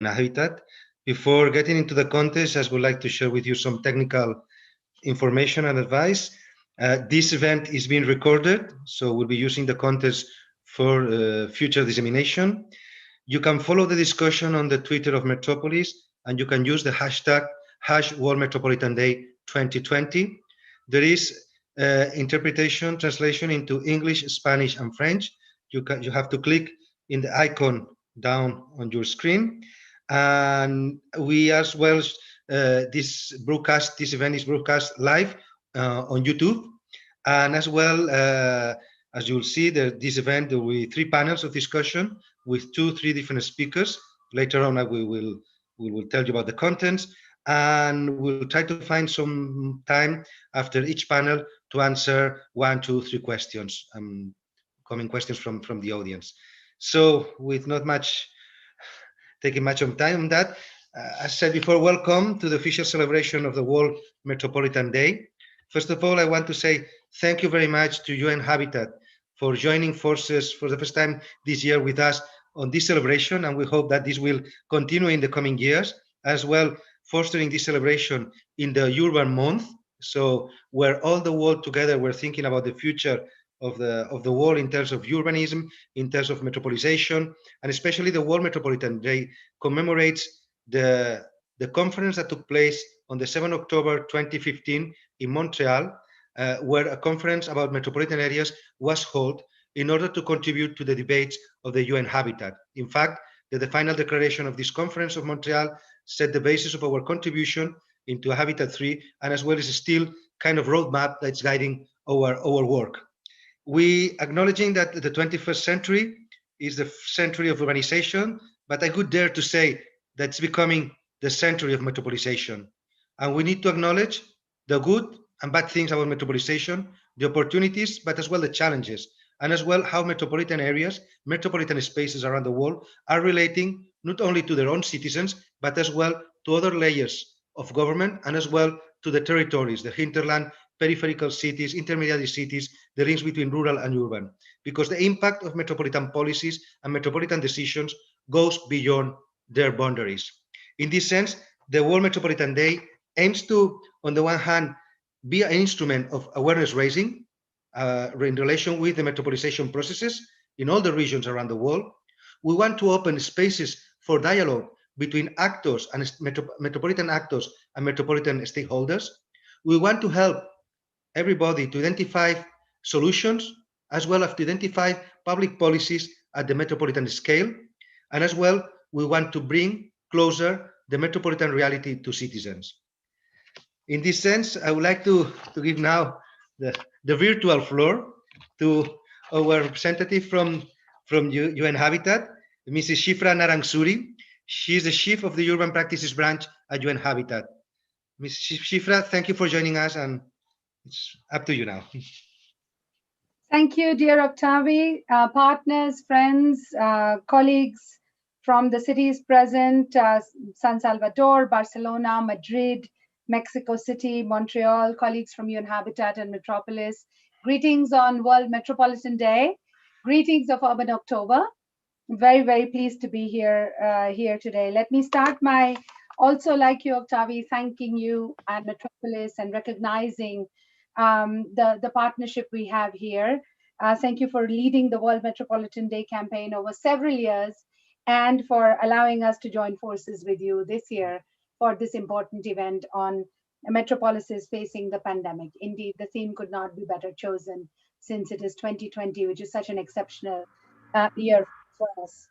UN-Habitat. Before getting into the contest, I would like to share with you some technical information and advice. This event is being recorded, so we'll be using the contest for future dissemination. You can follow the discussion on the Twitter of Metropolis, and you can use the hashtag World Metropolitan Day 2020. There is interpretation, translation into English, Spanish, and French. You have to click in the icon down on your screen. And we as well, this event is broadcast live on YouTube. And as well, as you'll see, this event, there will be 3 panels of discussion with 2-3 different speakers. Later on, we will tell you about the contents, and we'll try to find some time after each panel to answer 1, 2, 3 questions, coming questions from the audience. So, with not much taking much of time on that, as said before, welcome to the official celebration of the World Metropolitan Day. First of all, I want to say thank you very much to UN-Habitat for joining forces for the first time this year with us on this celebration, and we hope that this will continue in the coming years, as well fostering this celebration in the Urban Month, so where all the world together we're thinking about the future of the world in terms of urbanism, in terms of metropolization, and especially the World Metropolitan Day commemorates the conference that took place on the 7th of October 2015 in Montreal, where a conference about metropolitan areas was held in order to contribute to the debates of the UN Habitat. In fact, the final declaration of this conference of Montreal set the basis of our contribution into Habitat 3, and as well as still kind of roadmap that's guiding our work. We acknowledging that the 21st century is the century of urbanization, but I could dare to say that it's becoming the century of metropolization. And we need to acknowledge the good and bad things about metropolization, the opportunities, but as well the challenges, and as well how metropolitan areas, metropolitan spaces around the world are relating not only to their own citizens, but as well to other layers of government, and as well to the territories, the hinterland, peripheral cities, intermediate cities, the links between rural and urban, because the impact of metropolitan policies and metropolitan decisions goes beyond their boundaries. In this sense, the World Metropolitan Day aims to, on the one hand, be an instrument of awareness raising in relation with the metropolization processes in all the regions around the world. We want to open spaces for dialogue between actors and metropolitan actors and metropolitan stakeholders. We want to help everybody to identify solutions, as well as to identify public policies at the metropolitan scale. And as well, we want to bring closer the metropolitan reality to citizens. In this sense, I would like to give now the virtual floor to our representative from UN-Habitat, Mrs. Shifra Narangsuri. She is the chief of the Urban Practices Branch at UN-Habitat. Ms. Shifra, thank you for joining us, and it's up to you now. Thank you, dear Octavi, partners, friends, colleagues from the cities present, San Salvador, Barcelona, Madrid, Mexico City, Montreal, colleagues from UN-Habitat and Metropolis. Greetings on World Metropolitan Day. Greetings of Urban October. Very, very pleased to be here today. Let me start also like you, Octavi, thanking you and Metropolis and recognizing the partnership we have here. Thank you for leading the World Metropolitan Day campaign over several years and for allowing us to join forces with you this year for this important event on Metropolises facing the pandemic. Indeed, the theme could not be better chosen since it is 2020, which is such an exceptional year for us.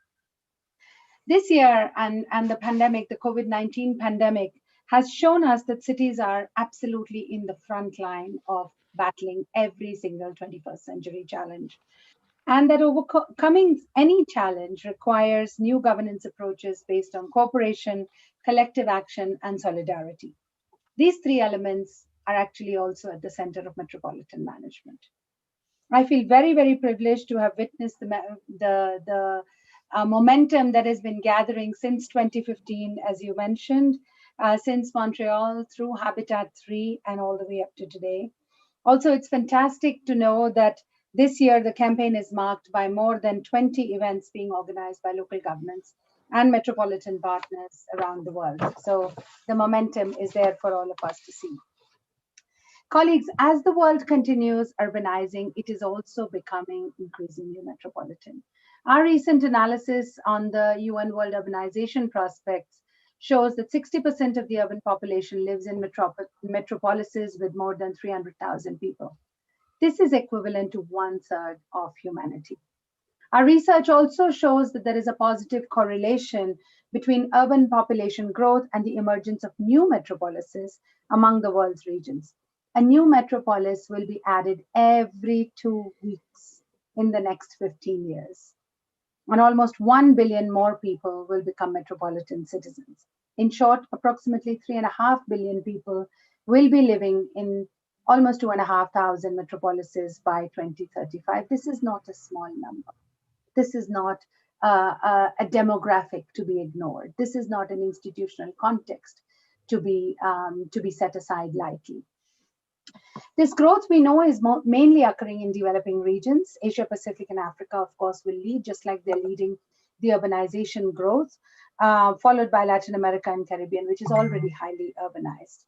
This year and the pandemic, the COVID-19 pandemic, has shown us that cities are absolutely in the front line of battling every single 21st century challenge. And that overcoming any challenge requires new governance approaches based on cooperation, collective action, and solidarity. These 3 elements are actually also at the center of metropolitan management. I feel very, very privileged to have witnessed the momentum that has been gathering since 2015, as you mentioned, since Montreal through Habitat 3 and all the way up to today. Also, it's fantastic to know that this year the campaign is marked by more than 20 events being organized by local governments and metropolitan partners around the world. So the momentum is there for all of us to see. Colleagues, as the world continues urbanizing, it is also becoming increasingly metropolitan. Our recent analysis on the UN World Urbanization Prospects shows that 60% of the urban population lives in metropolises with more than 300,000 people. This is equivalent to 1/3 of humanity. Our research also shows that there is a positive correlation between urban population growth and the emergence of new metropolises among the world's regions. A new metropolis will be added every 2 weeks in the next 15 years. And almost 1 billion more people will become metropolitan citizens. In short, approximately 3.5 billion people will be living in almost 2,500 metropolises by 2035. This is not a small number. This is not a demographic to be ignored. This is not an institutional context to be set aside lightly. This growth we know is mainly occurring in developing regions. Asia Pacific and Africa, of course, will lead, just like they're leading the urbanization growth, followed by Latin America and Caribbean, which is already highly urbanized.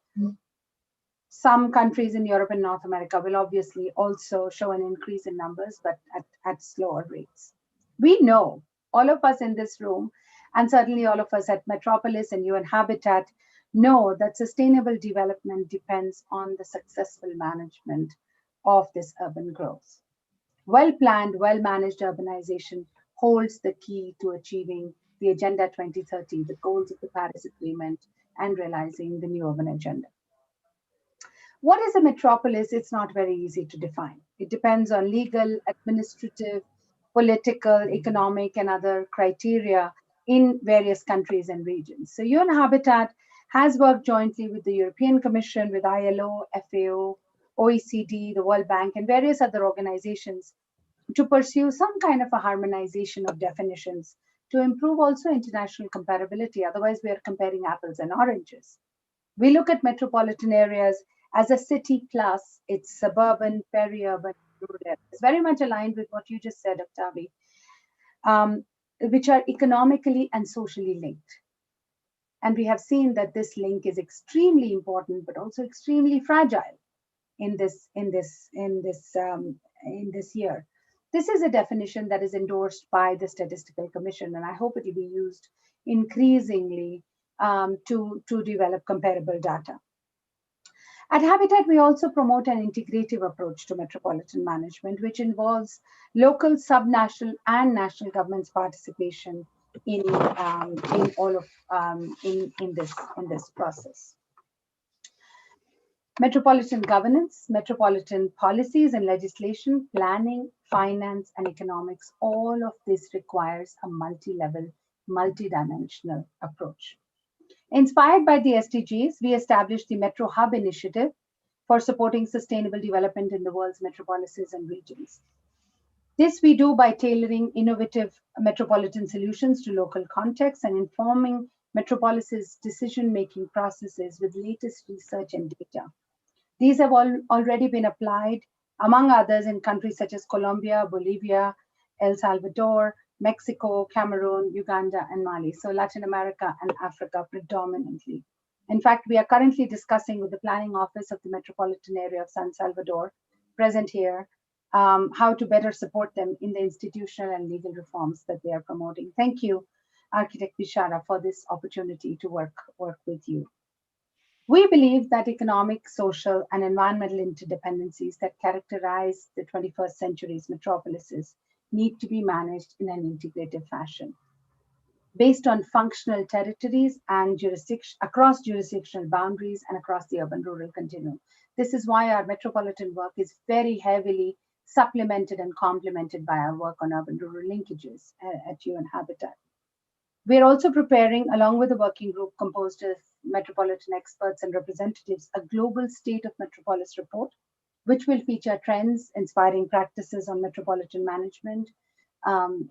Some countries in Europe and North America will obviously also show an increase in numbers, but at slower rates. We know, all of us in this room, and certainly all of us at Metropolis and UN-Habitat, know that sustainable development depends on the successful management of this urban growth. Well-planned, well-managed urbanization holds the key to achieving the Agenda 2030, the goals of the Paris Agreement, and realizing the new urban agenda. What is a metropolis? It's not very easy to define. It depends on legal, administrative, political, economic, and other criteria in various countries and regions. So UN-Habitat has worked jointly with the European Commission, with ILO, FAO, OECD, the World Bank, and various other organizations to pursue some kind of a harmonization of definitions to improve also international comparability. Otherwise, we are comparing apples and oranges. We look at metropolitan areas as a city plus its suburban, peri-urban, rural areas. Very much aligned with what you just said, Octavi, which are economically and socially linked. And we have seen that this link is extremely important, but also extremely fragile in this year. This is a definition that is endorsed by the Statistical Commission, and I hope it will be used increasingly to develop comparable data. At Habitat, we also promote an integrative approach to metropolitan management, which involves local, subnational, and national governments' participation in this process. Metropolitan governance, metropolitan policies and legislation, planning, finance, and economics, all of this requires a multi-level, multi-dimensional approach. Inspired by the SDGs, we established the Metro Hub initiative for supporting sustainable development in the world's metropolises and regions. This we do by tailoring innovative metropolitan solutions to local contexts and informing metropolises' decision-making processes with latest research and data. These have already been applied, among others, in countries such as Colombia, Bolivia, El Salvador, Mexico, Cameroon, Uganda, and Mali. So Latin America and Africa predominantly. In fact, we are currently discussing with the Planning Office of the Metropolitan Area of San Salvador, present here, how to better support them in the institutional and legal reforms that they are promoting. Thank you, Architect Bishara, for this opportunity to work with you. We believe that economic, social, and environmental interdependencies that characterize the 21st century's metropolises need to be managed in an integrative fashion, based on functional territories and across jurisdictional boundaries and across the urban-rural continuum. This is why our metropolitan work is very heavily supplemented and complemented by our work on urban-rural linkages at UN-Habitat. We're also preparing, along with a working group composed of metropolitan experts and representatives, a global state of metropolis report, which will feature trends, inspiring practices on metropolitan management,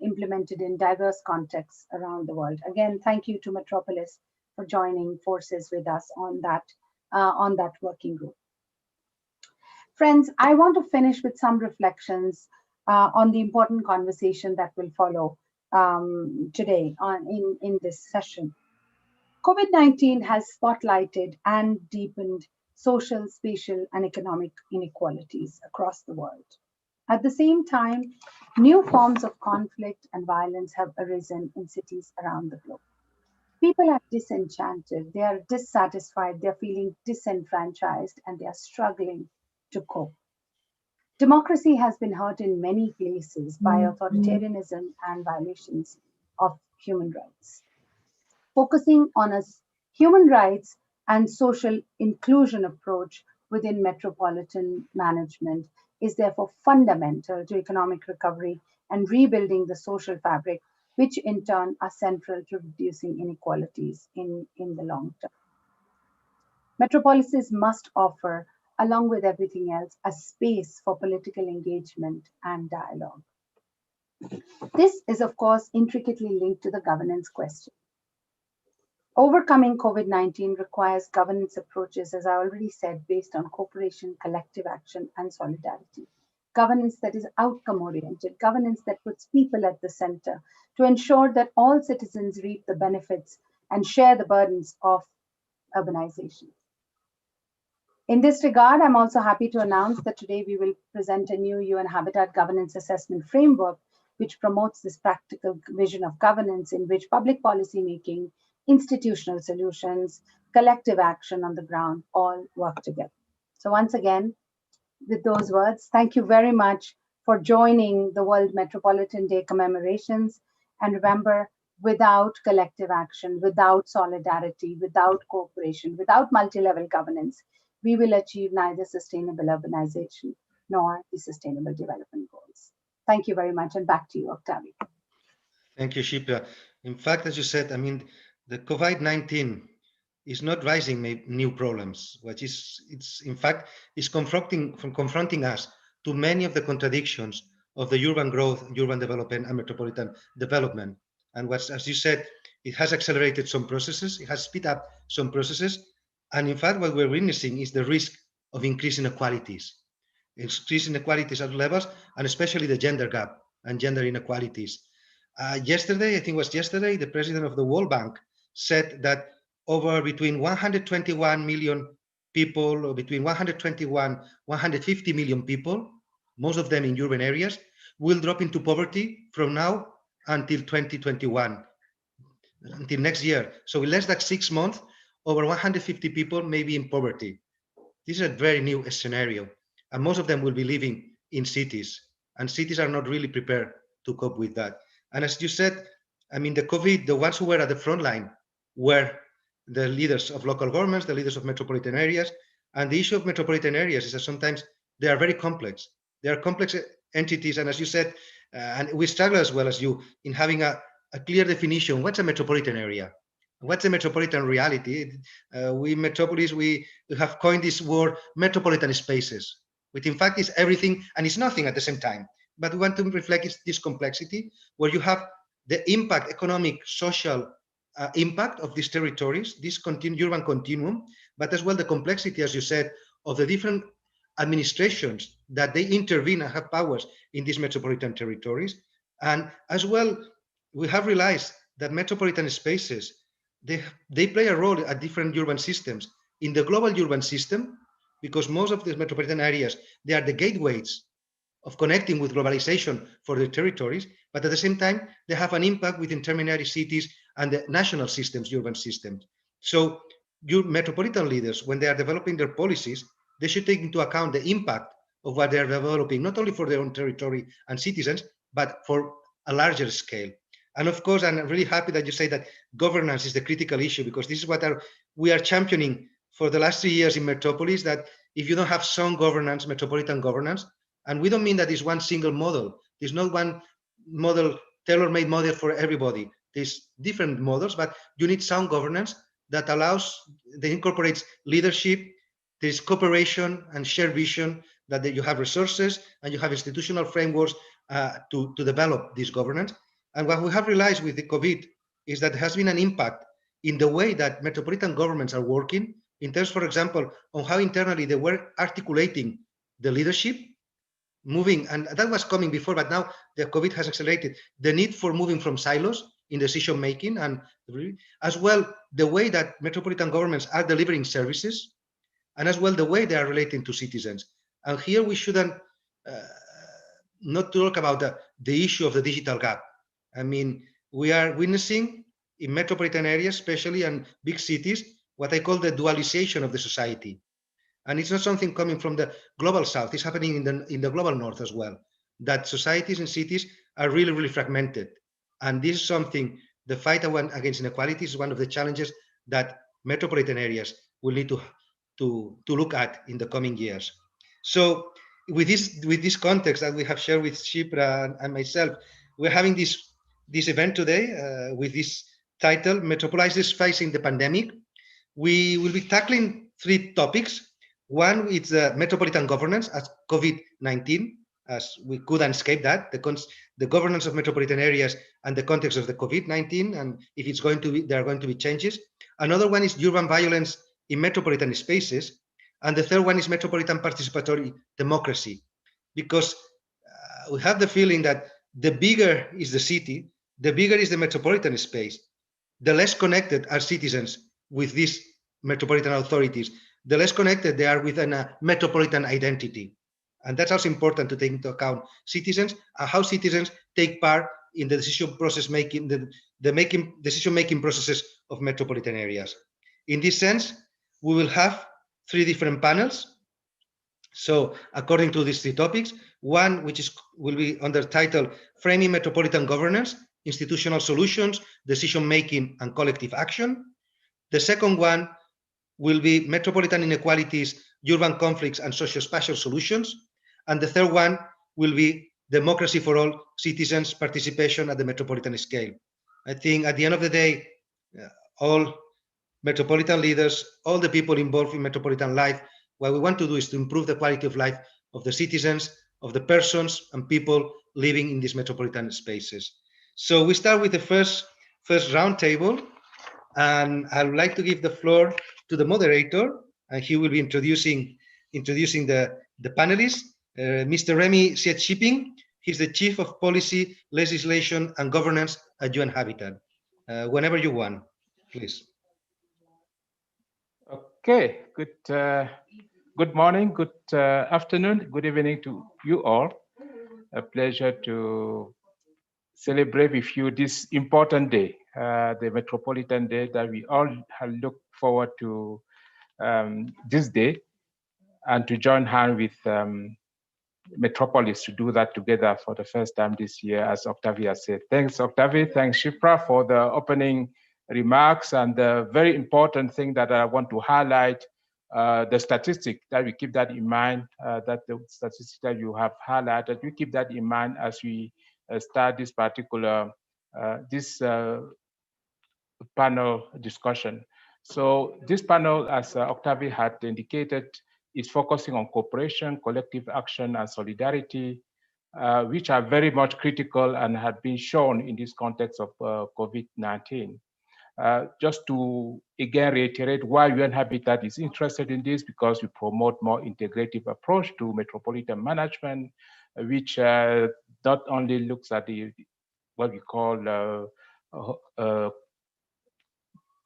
implemented in diverse contexts around the world. Again, thank you to Metropolis for joining forces with us on that working group. Friends, I want to finish with some reflections on the important conversation that will follow today in this session. COVID-19 has spotlighted and deepened social, spatial, and economic inequalities across the world. At the same time, new forms of conflict and violence have arisen in cities around the globe. People are disenchanted, they are dissatisfied, they're feeling disenfranchised, and they are struggling to cope. Democracy has been hurt in many places by authoritarianism and violations of human rights. Focusing on a human rights and social inclusion approach within metropolitan management is therefore fundamental to economic recovery and rebuilding the social fabric, which in turn are central to reducing inequalities in the long term. Metropolises must offer, along with everything else, a space for political engagement and dialogue. This is, of course, intricately linked to the governance question. Overcoming COVID-19 requires governance approaches, as I already said, based on cooperation, collective action, and solidarity. Governance that is outcome-oriented, governance that puts people at the center to ensure that all citizens reap the benefits and share the burdens of urbanization. In this regard, I'm also happy to announce that today we will present a new UN-Habitat governance assessment framework, which promotes this practical vision of governance in which public policy making, institutional solutions, collective action on the ground all work together. So once again, with those words, thank you very much for joining the World Metropolitan Day commemorations. And remember, without collective action, without solidarity, without cooperation, without multi-level governance, we will achieve neither sustainable urbanization nor the sustainable development goals. Thank you very much, and back to you, Octavio. Thank you, Shipra. In fact, as you said, I mean, the COVID-19 is not raising new problems, which it's in fact is confronting us to many of the contradictions of the urban growth, urban development, and metropolitan development. And what's, as you said, it has accelerated some processes, it has speed up some processes, and in fact, what we're witnessing is the risk of increasing inequalities at levels, and especially the gender gap and gender inequalities. Yesterday, I think it was yesterday, the president of the World Bank said that between 121 million people, or between 121, 150 million people, most of them in urban areas, will drop into poverty from now until 2021, until next year. So in less than 6 months, over 150 people may be in poverty. This is a very new scenario, and most of them will be living in cities, and cities are not really prepared to cope with that. And as you said, I mean, the COVID, the ones who were at the front line were the leaders of local governments, the leaders of metropolitan areas. And the issue of metropolitan areas is that sometimes they are very complex. They are complex entities. And as you said, and we struggle as well as you in having a clear definition. What's a metropolitan area? What's a metropolitan reality? We Metropolis, we have coined this word metropolitan spaces, which in fact is everything and it's nothing at the same time. But we want to reflect this complexity where you have the impact, economic, social impact of these territories, this urban continuum, but as well the complexity, as you said, of the different administrations that they intervene and have powers in these metropolitan territories. And as well, we have realized that metropolitan spaces, they play a role at different urban systems. In the global urban system, because most of these metropolitan areas, they are the gateways of connecting with globalization for the territories, but at the same time, they have an impact with intermediary cities and the national systems, urban systems. So your metropolitan leaders, when they are developing their policies, they should take into account the impact of what they are developing, not only for their own territory and citizens, but for a larger scale. And of course, I'm really happy that you say that governance is the critical issue, because this is what we are championing for the last 3 years in Metropolis, that if you don't have sound governance, metropolitan governance, and we don't mean that it's one single model. There's not one model, tailor-made model for everybody. There's different models, but you need sound governance that incorporates leadership, there's cooperation and shared vision, that you have resources and you have institutional frameworks to develop this governance. And what we have realized with the COVID is that there has been an impact in the way that metropolitan governments are working, in terms, for example, on how internally they were articulating the leadership, moving, and that was coming before, but now the COVID has accelerated the need for moving from silos in decision making, and as well the way that metropolitan governments are delivering services, and as well the way they are relating to citizens. And here we shouldn't not talk about the issue of the digital gap. I mean, we are witnessing in metropolitan areas, especially, and big cities, what I call the dualization of the society. And it's not something coming from the global south, it's happening in the global north as well, that societies and cities are really, really fragmented. And this is something, the fight against inequality is one of the challenges that metropolitan areas will need to look at in the coming years. So with this context that we have shared with Shipra and myself, we're having this event today with this title, Metropolises Facing the Pandemic. We will be tackling 3 topics. One is the metropolitan governance as COVID-19, as we couldn't escape that, the governance of metropolitan areas and the context of the COVID-19, and if it's going to be, there are going to be changes. Another one is urban violence in metropolitan spaces. And the third one is metropolitan participatory democracy, because we have the feeling that the bigger is the city, the bigger is the metropolitan space, the less connected are citizens with these metropolitan authorities, the less connected they are with a metropolitan identity. And that's also important to take into account citizens and how citizens take part in the decision process making, decision making processes of metropolitan areas. In this sense, we will have 3 different panels. So according to these 3 topics, one which will be under title Framing Metropolitan Governance, Institutional Solutions, Decision Making and Collective Action. The second one will be Metropolitan Inequalities, Urban Conflicts and Socio-Spatial Solutions. And the third one will be Democracy for All Citizens Participation at the Metropolitan Scale. I think at the end of the day, all metropolitan leaders, all the people involved in metropolitan life, what we want to do is to improve the quality of life of the citizens, of the persons and people living in these metropolitan spaces. So we start with the first roundtable, and I would like to give the floor to the moderator, and he will be introducing the panelists. Mr. Remy Siet-Shipping, he's the Chief of Policy, Legislation and Governance at UN-Habitat. Whenever you want, please. Okay, good morning, good afternoon, good evening to you all. A pleasure to celebrate with you this important day, the Metropolitan Day that we all have looked forward to this day, and to join hands with Metropolis to do that together for the first time this year, as Octavia said. Thanks, Octavia. Thanks, Shipra, for the opening remarks. And the very important thing that I want to highlight, the statistic, that we keep that in mind, that the statistic that you have highlighted, we keep that in mind as we start this particular panel discussion. So this panel, as Octavia had indicated, is focusing on cooperation, collective action, and solidarity, which are very much critical and have been shown in this context of COVID-19. Just to again reiterate why UN-Habitat is interested in this, because we promote more integrative approach to metropolitan management, which not only looks at what we call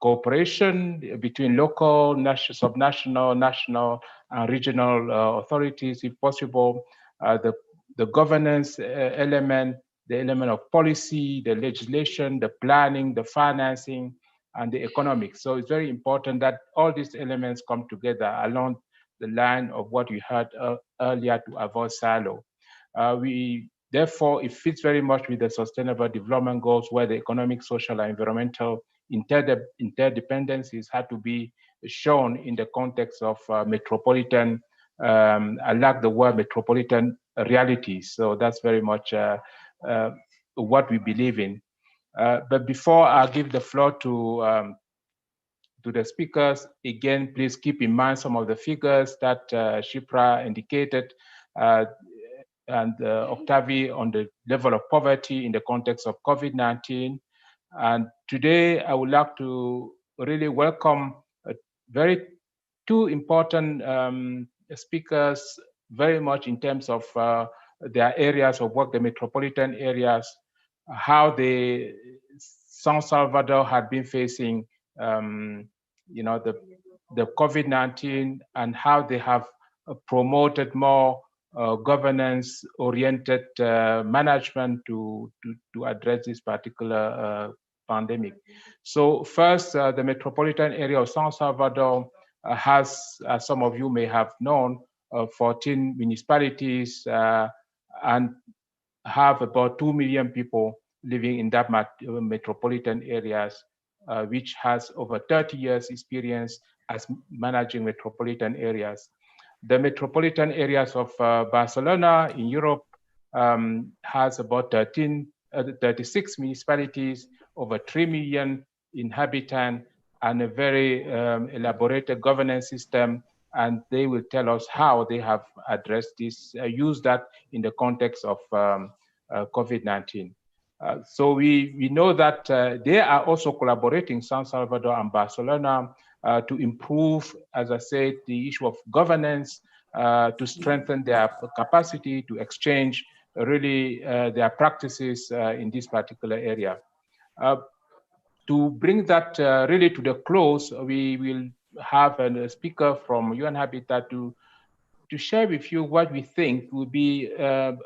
cooperation between local, subnational, national, and regional authorities, if possible, the governance element, the element of policy, the legislation, the planning, the financing, and the economics. So it's very important that all these elements come together along the line of what we heard earlier to avoid silo. Therefore, it fits very much with the Sustainable Development Goals, where the economic, social, and environmental interdependencies had to be shown in the context of metropolitan, I like the word metropolitan realities. So that's very much what we believe in. But before I give the floor to the speakers, again, please keep in mind some of the figures that Shipra indicated, and Octavia on the level of poverty in the context of COVID-19. And today I would like to really welcome two important speakers, very much in terms of their areas of work, the metropolitan areas, how San Salvador had been facing, the COVID-19, and how they have promoted more governance-oriented management to address this particular pandemic. So first, the metropolitan area of San Salvador has, as some of you may have known, 14 municipalities and have about 2 million people living in that metropolitan areas, which has over 30 years experience as managing metropolitan areas. The metropolitan areas of Barcelona in Europe has about 36 municipalities, over 3 million inhabitants, and a very elaborated governance system. And they will tell us how they have addressed this, used that in the context of COVID-19. So we know that they are also collaborating, San Salvador and Barcelona, to improve, as I said, the issue of governance, to strengthen their capacity to exchange really their practices in this particular area. To bring that really to the close, we will have a speaker from UN-Habitat to share with you what we think will be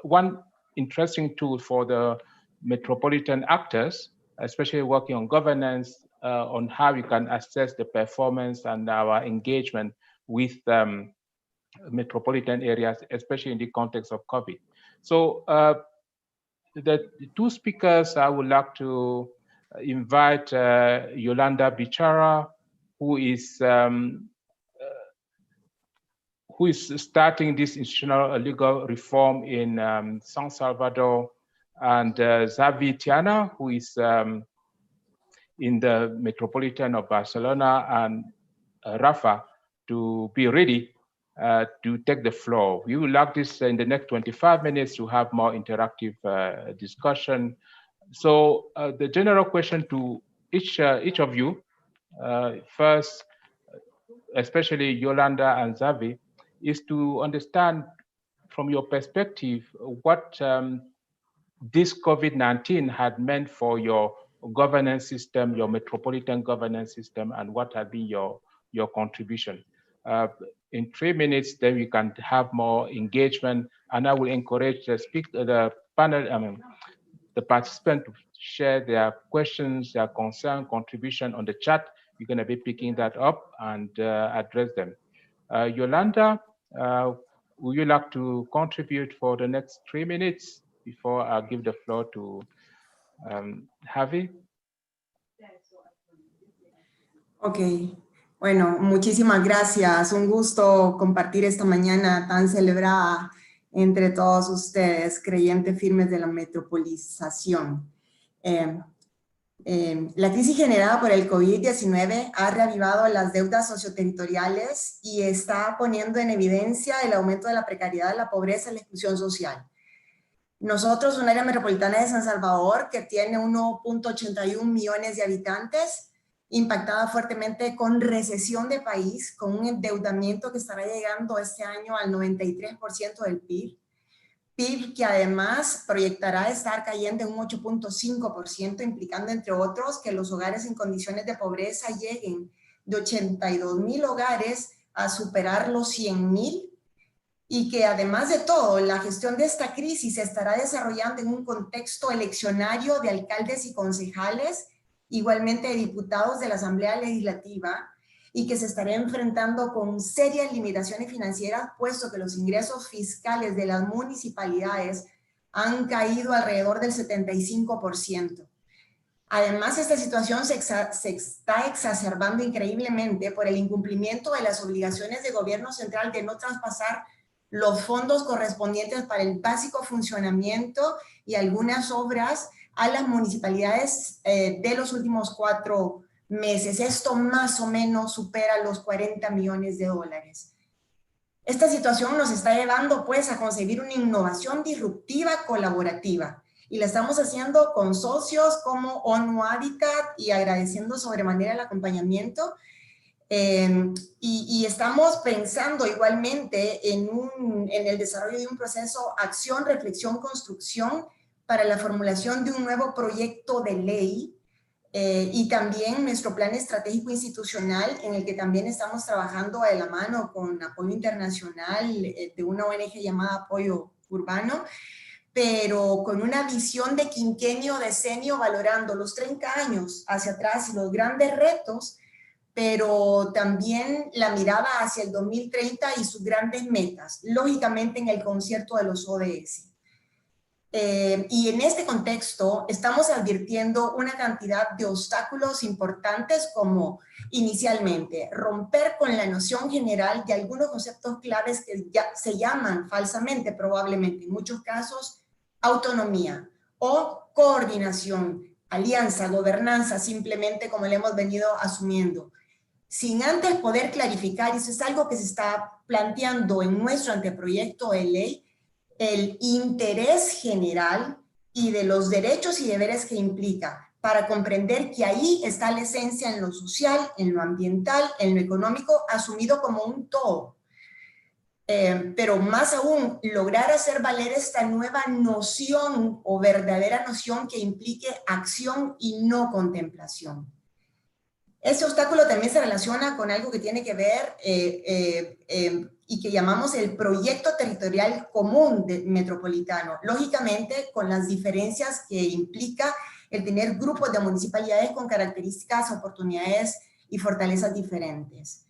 one interesting tool for the metropolitan actors, especially working on governance, on how we can assess the performance and our engagement with metropolitan areas, especially in the context of COVID. So the two speakers, I would like to invite Yolanda Bichara, who is starting this institutional legal reform in San Salvador, and Xavi Tiana, who is in the Metropolitan of Barcelona, and Rafa, to be ready to take the floor. We would like this in the next 25 minutes to have more interactive discussion. So the general question to each of you, first, especially Yolanda and Xavi, is to understand from your perspective what this COVID-19 had meant for your governance system, your metropolitan governance system, and what had been your contribution. In 3 minutes, then we can have more engagement, and I will encourage the panel, the participants to share their questions, their concern, contribution on the chat. We're going to be picking that up and address them. Yolanda, would you like to contribute for the next 3 minutes before I give the floor to Javi? Ok, bueno, muchísimas gracias. Un gusto compartir esta mañana tan celebrada entre todos ustedes, creyentes firmes de la metropolización. La crisis generada por el COVID-19 ha reavivado las deudas socioterritoriales y está poniendo en evidencia el aumento de la precariedad, la pobreza y la exclusión social. Nosotros, un área metropolitana de San Salvador, que tiene 1.81 millones de habitantes, impactada fuertemente con recesión de país, con un endeudamiento que estará llegando este año al 93% del PIB que además proyectará estar cayendo en un 8.5%, implicando, entre otros, que los hogares en condiciones de pobreza lleguen de 82,000 hogares a superar los 100,000, y que además de todo, la gestión de esta crisis se estará desarrollando en un contexto eleccionario de alcaldes y concejales, igualmente de diputados de la Asamblea Legislativa, y que se estará enfrentando con serias limitaciones financieras, puesto que los ingresos fiscales de las municipalidades han caído alrededor del 75%. Además, esta situación se está exacerbando increíblemente por el incumplimiento de las obligaciones del gobierno central de no traspasar los fondos correspondientes para el básico funcionamiento y algunas obras a las municipalidades de los últimos 4 meses. Esto más o menos supera los 40 millones de dólares. Esta situación nos está llevando pues a concebir una innovación disruptiva colaborativa, y la estamos haciendo con socios como UN-Habitat, y agradeciendo sobremanera el acompañamiento. Y estamos pensando igualmente en el desarrollo de un proceso acción, reflexión, construcción para la formulación de un nuevo proyecto de ley y también nuestro plan estratégico institucional en el que también estamos trabajando de la mano con apoyo internacional de una ONG llamada Apoyo Urbano, pero con una visión de quinquenio, decenio, valorando los 30 años hacia atrás y los grandes retos, pero también la mirada hacia el 2030 y sus grandes metas, lógicamente en el concierto de los ODS. Y en este contexto estamos advirtiendo una cantidad de obstáculos importantes como inicialmente romper con la noción general de algunos conceptos claves que ya se llaman falsamente probablemente en muchos casos autonomía o coordinación, alianza, gobernanza simplemente como le hemos venido asumiendo. Sin antes poder clarificar, y eso es algo que se está planteando en nuestro anteproyecto de ley, el interés general y de los derechos y deberes que implica, para comprender que ahí está la esencia en lo social, en lo ambiental, en lo económico, asumido como un todo. Pero más aún, lograr hacer valer esta nueva noción o verdadera noción que implique acción y no contemplación. Ese obstáculo también se relaciona con algo que tiene que ver y que llamamos el proyecto territorial común metropolitano, lógicamente con las diferencias que implica el tener grupos de municipalidades con características, oportunidades y fortalezas diferentes.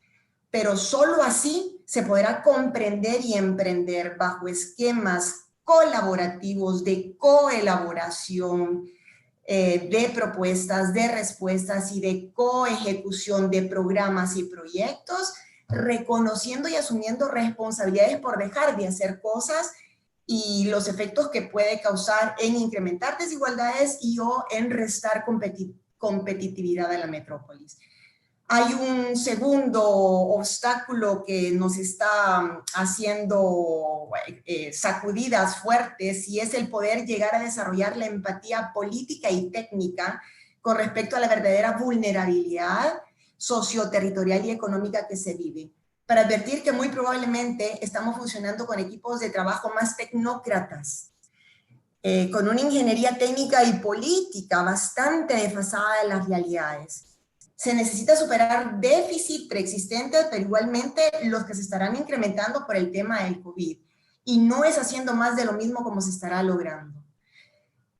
Pero solo así se podrá comprender y emprender bajo esquemas colaborativos de coelaboración, de propuestas, de respuestas y de coejecución de programas y proyectos, reconociendo y asumiendo responsabilidades por dejar de hacer cosas y los efectos que puede causar en incrementar desigualdades y o en restar competitividad a la metrópolis. Hay un segundo obstáculo que nos está haciendo sacudidas fuertes y es el poder llegar a desarrollar la empatía política y técnica con respecto a la verdadera vulnerabilidad socioterritorial y económica que se vive. Para advertir que muy probablemente estamos funcionando con equipos de trabajo más tecnócratas, con una ingeniería técnica y política bastante desfasada de las realidades. Se necesita superar déficits preexistentes, pero igualmente los que se estarán incrementando por el tema del COVID. Y no es haciendo más de lo mismo como se estará logrando.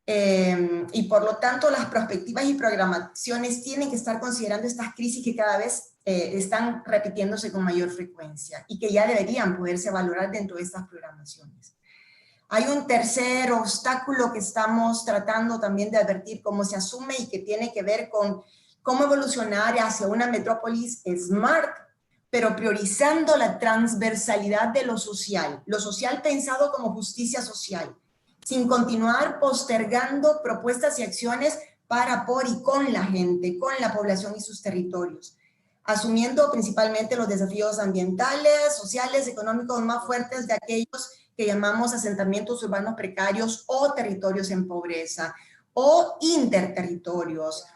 Y por lo tanto, las perspectivas y programaciones tienen que estar considerando estas crisis que cada vez están repitiéndose con mayor frecuencia y que ya deberían poderse valorar dentro de estas programaciones. Hay un tercer obstáculo que estamos tratando también de advertir cómo se asume y que tiene que ver con cómo evolucionar hacia una metrópolis smart, pero priorizando la transversalidad de lo social pensado como justicia social, sin continuar postergando propuestas y acciones para, por y con la gente, con la población y sus territorios, asumiendo principalmente los desafíos ambientales, sociales, económicos más fuertes de aquellos que llamamos asentamientos urbanos precarios o territorios en pobreza, o interterritorios,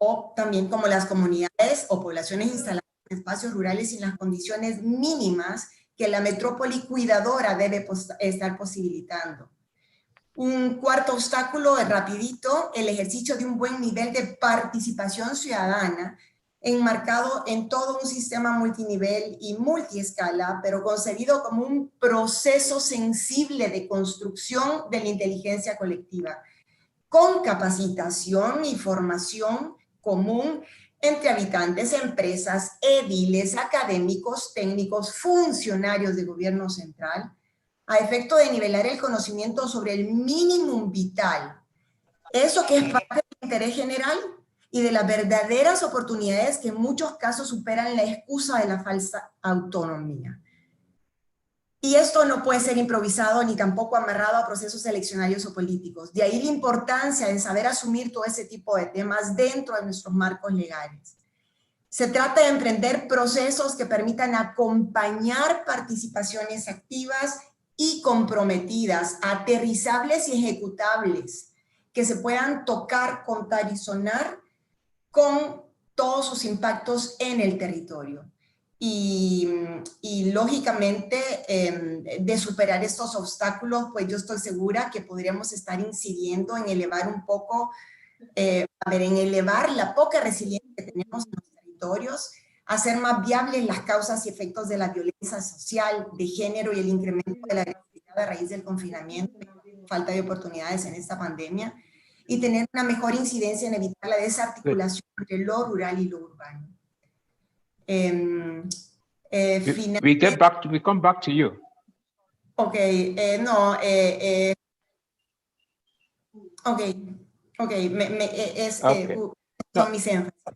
o también como las comunidades o poblaciones instaladas en espacios rurales sin las condiciones mínimas que la metrópoli cuidadora debe estar posibilitando. Un cuarto obstáculo es rapidito, el ejercicio de un buen nivel de participación ciudadana enmarcado en todo un sistema multinivel y multiescala, pero concebido como un proceso sensible de construcción de la inteligencia colectiva, con capacitación y formación común entre habitantes, empresas, ediles, académicos, técnicos, funcionarios de gobierno central, a efecto de nivelar el conocimiento sobre el mínimo vital, eso que es parte del interés general y de las verdaderas oportunidades que en muchos casos superan la excusa de la falsa autonomía. Y esto no puede ser improvisado ni tampoco amarrado a procesos eleccionarios o políticos. De ahí la importancia de saber asumir todo ese tipo de temas dentro de nuestros marcos legales. Se trata de emprender procesos que permitan acompañar participaciones activas y comprometidas, aterrizables y ejecutables, que se puedan tocar, contar y sonar con todos sus impactos en el territorio. Y lógicamente, de superar estos obstáculos, pues yo estoy segura que podríamos estar incidiendo en elevar un poco, en elevar la poca resiliencia que tenemos en los territorios, hacer más viables las causas y efectos de la violencia social, de género y el incremento de la agresividad a raíz del confinamiento, falta de oportunidades en esta pandemia, y tener una mejor incidencia en evitar la desarticulación entre lo rural y lo urbano. We come back to you. Okay, no, okay, son mis énfasis.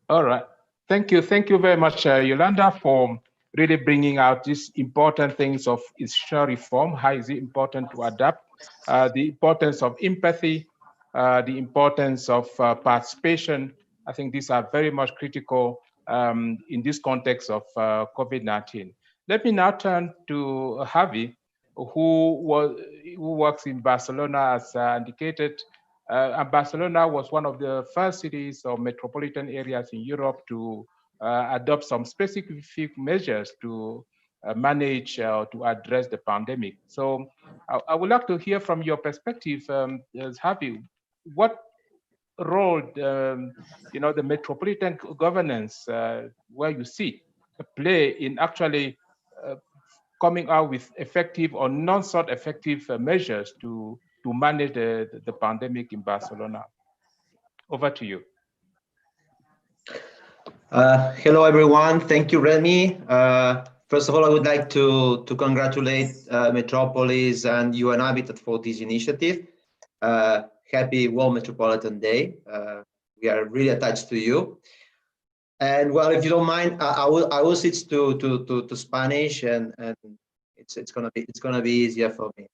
All right, thank you very much, Yolanda, for really bringing out these important things of institutional reform. How is it important to adapt? The importance of empathy, the importance of participation. I think these are very much critical in this context of COVID-19. Let me now turn to Javi, who works in Barcelona, as indicated. And Barcelona was one of the first cities or metropolitan areas in Europe to adopt some specific measures to manage or to address the pandemic. So I would like to hear from your perspective, Javi, what role the metropolitan governance where you see play in actually coming out with effective or non-sort effective measures to manage the pandemic in Barcelona. Over to you. Hello, everyone. Thank you, Remy. First of all, I would like to congratulate Metropolis and UN-Habitat for this initiative. Happy World Metropolitan Day. We are really attached to you. And well, if you don't mind, I will switch to Spanish, and it's gonna be easier for me.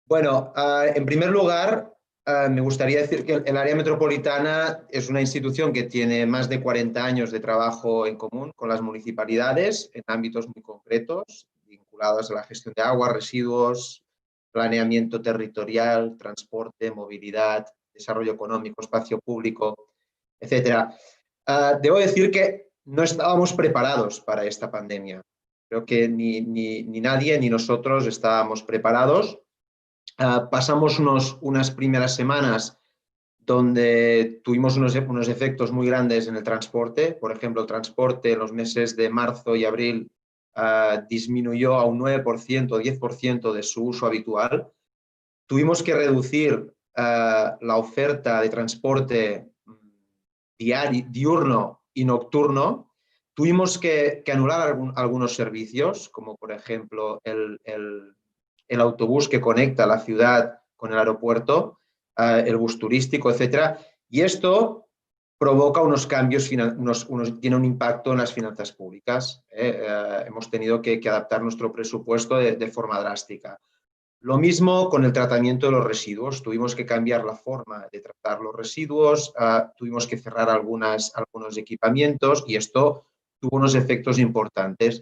Bueno, en primer lugar, me gustaría decir que el área metropolitana es una institución que tiene más de 40 años de trabajo en común con las municipalidades en ámbitos muy concretos, vinculados a la gestión de agua, residuos, planeamiento territorial, transporte, movilidad, desarrollo económico, espacio público, etcétera. Debo decir que no estábamos preparados para esta pandemia. Creo que ni nadie ni nosotros estábamos preparados. Pasamos unas primeras semanas donde tuvimos unos efectos muy grandes en el transporte. Por ejemplo, el transporte en los meses de marzo y abril disminuyó a un 9%, 10% de su uso habitual. Tuvimos que reducir la oferta de transporte diurno y nocturno. Tuvimos que anular algunos servicios, como por ejemplo el autobús que conecta la ciudad con el aeropuerto, el bus turístico, etc. Y esto provoca unos cambios, tiene un impacto en las finanzas públicas. Hemos tenido que adaptar nuestro presupuesto de forma drástica. Lo mismo con el tratamiento de los residuos. Tuvimos que cambiar la forma de tratar los residuos, tuvimos que cerrar algunos equipamientos y esto tuvo unos efectos importantes.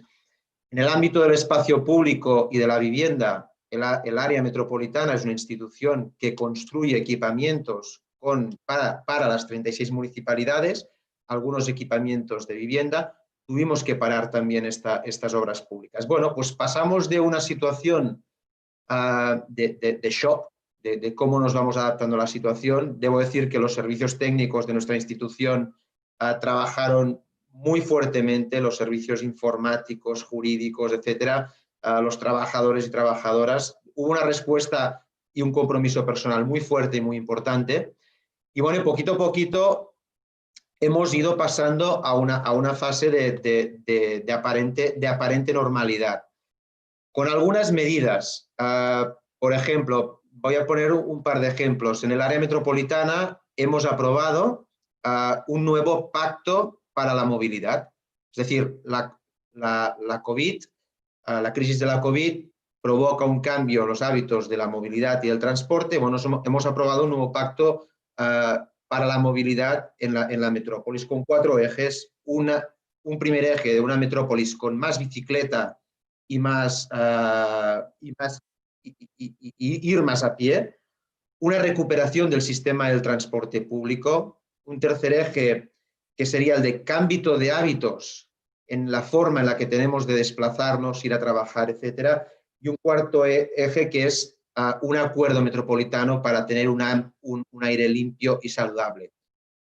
En el ámbito del espacio público y de la vivienda, el área metropolitana es una institución que construye equipamientos para las 36 municipalidades, algunos equipamientos de vivienda. Tuvimos que parar también estas obras públicas. Bueno, pues pasamos de una situación de shock, de cómo nos vamos adaptando a la situación. Debo decir que los servicios técnicos de nuestra institución trabajaron muy fuertemente, los servicios informáticos, jurídicos, etcétera, los trabajadores y trabajadoras. Hubo una respuesta y un compromiso personal muy fuerte y muy importante. Y bueno, poquito a poquito hemos ido pasando a una fase de aparente normalidad, con algunas medidas. Por ejemplo, voy a poner un par de ejemplos. En el área metropolitana hemos aprobado un nuevo pacto para la movilidad. Es decir, la COVID, la crisis de la COVID provoca un cambio en los hábitos de la movilidad y del transporte. Bueno, hemos aprobado un nuevo pacto para la movilidad en la metrópolis, con 4 ejes. Un primer eje de una metrópolis con más bicicleta y ir más a pie, una recuperación del sistema del transporte público, un tercer eje que sería el de cambio de hábitos en la forma en la que tenemos de desplazarnos, ir a trabajar, etcétera, y un cuarto eje que es un acuerdo metropolitano para tener un aire limpio y saludable.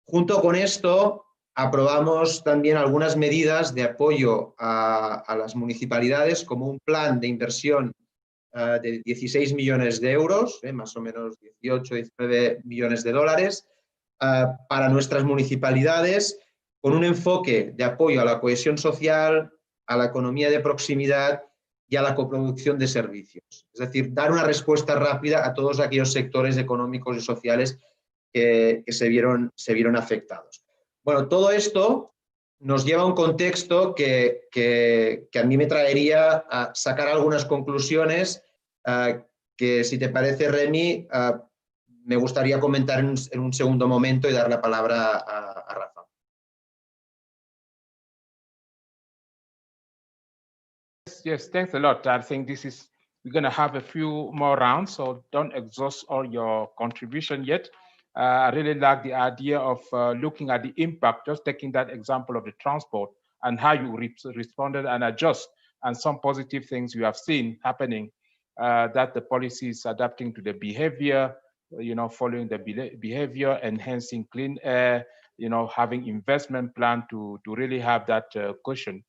Junto con esto, aprobamos también algunas medidas de apoyo a las municipalidades, como un plan de inversión de 16 millones de euros, más o menos 18, 19 millones de dólares, para nuestras municipalidades, con un enfoque de apoyo a la cohesión social, a la economía de proximidad y a la coproducción de servicios. Es decir, dar una respuesta rápida a todos aquellos sectores económicos y sociales que se vieron afectados. Bueno, todo esto nos lleva a un contexto que a mí me traería a sacar algunas conclusiones que, si te parece, Remy, me gustaría comentar en un segundo momento y dar la palabra a Rafa. Yes, thanks a lot. I think we're going to have a few more rounds, so don't exhaust all your contribution yet. I really like the idea of looking at the impact, just taking that example of the transport and how you responded and adjust, and some positive things you have seen happening, that the policy is adapting to the behavior, following the behavior, enhancing clean air, having investment plan to really have that cushion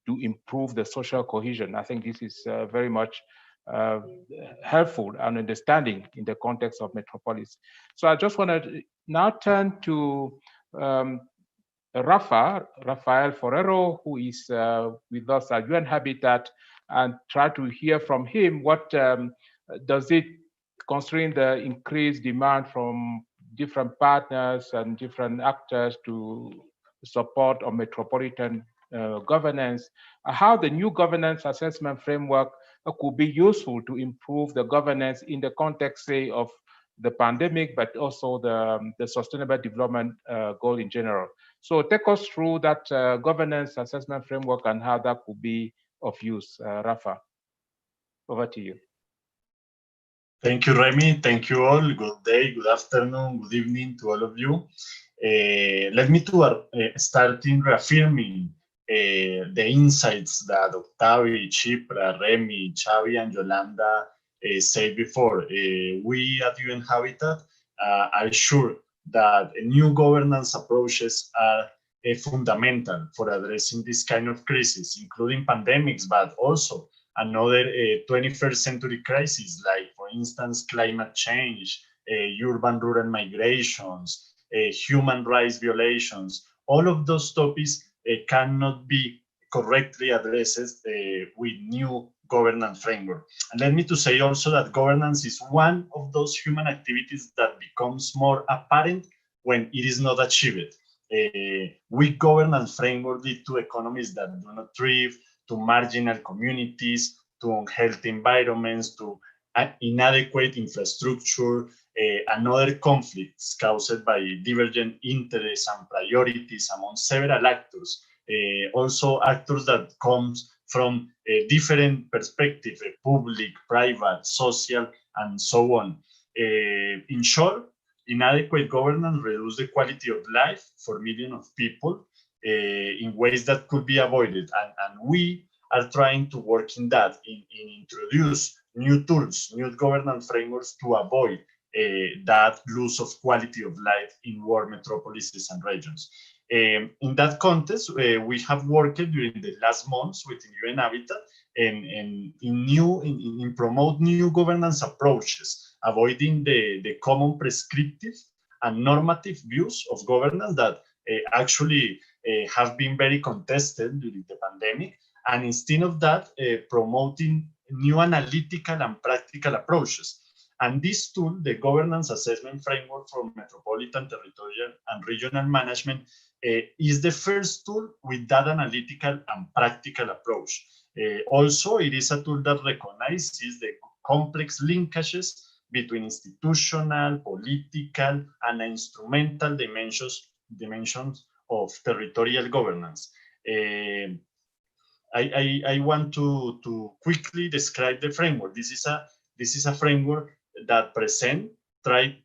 to improve the social cohesion. I think this is very much helpful and understanding in the context of Metropolis. So I just want to now turn to Rafael Forero, who is with us at UN-Habitat, and try to hear from him what does it, considering the increased demand from different partners and different actors to support a metropolitan governance, how the new governance assessment framework could be useful to improve the governance in the context, say, of the pandemic, but also the sustainable development goal in general. So take us through that governance assessment framework and how that could be of use. Rafa, over to you. Thank you, Remy. Thank you all. Good day, good afternoon, good evening to all of you. Let me start in reaffirming the insights that Octavi, Chipra, Remy, Xavi, and Yolanda said before. We at UN-Habitat are sure that new governance approaches are fundamental for addressing this kind of crisis, including pandemics, but also another 21st century crisis, like, for instance, climate change, urban-rural migrations, human rights violations. All of those topics cannot be correctly addressed with new governance framework. And let me to say also that governance is one of those human activities that becomes more apparent when it is not achieved. Weak governance framework lead to economies that do not thrive, to marginal communities, to unhealthy environments, to inadequate infrastructure, and other conflicts caused by divergent interests and priorities among several actors. Also actors that comes from a different perspective, public, private, social, and so on. In short, inadequate governance reduces the quality of life for millions of people in ways that could be avoided. And we are trying to work in that, in introduce new tools, new governance frameworks to avoid that loss of quality of life in war metropolises and regions. In that context, we have worked during the last months within UN-Habitat in promote new governance approaches, avoiding the common prescriptive and normative views of governance that actually have been very contested during the pandemic, and instead of that, promoting new analytical and practical approaches. And this tool, the Governance Assessment Framework for Metropolitan, Territorial, and Regional Management, is the first tool with that analytical and practical approach. Also, it is a tool that recognizes the complex linkages between institutional, political, and instrumental dimensions of territorial governance. I want to quickly describe the framework. This is a framework that presents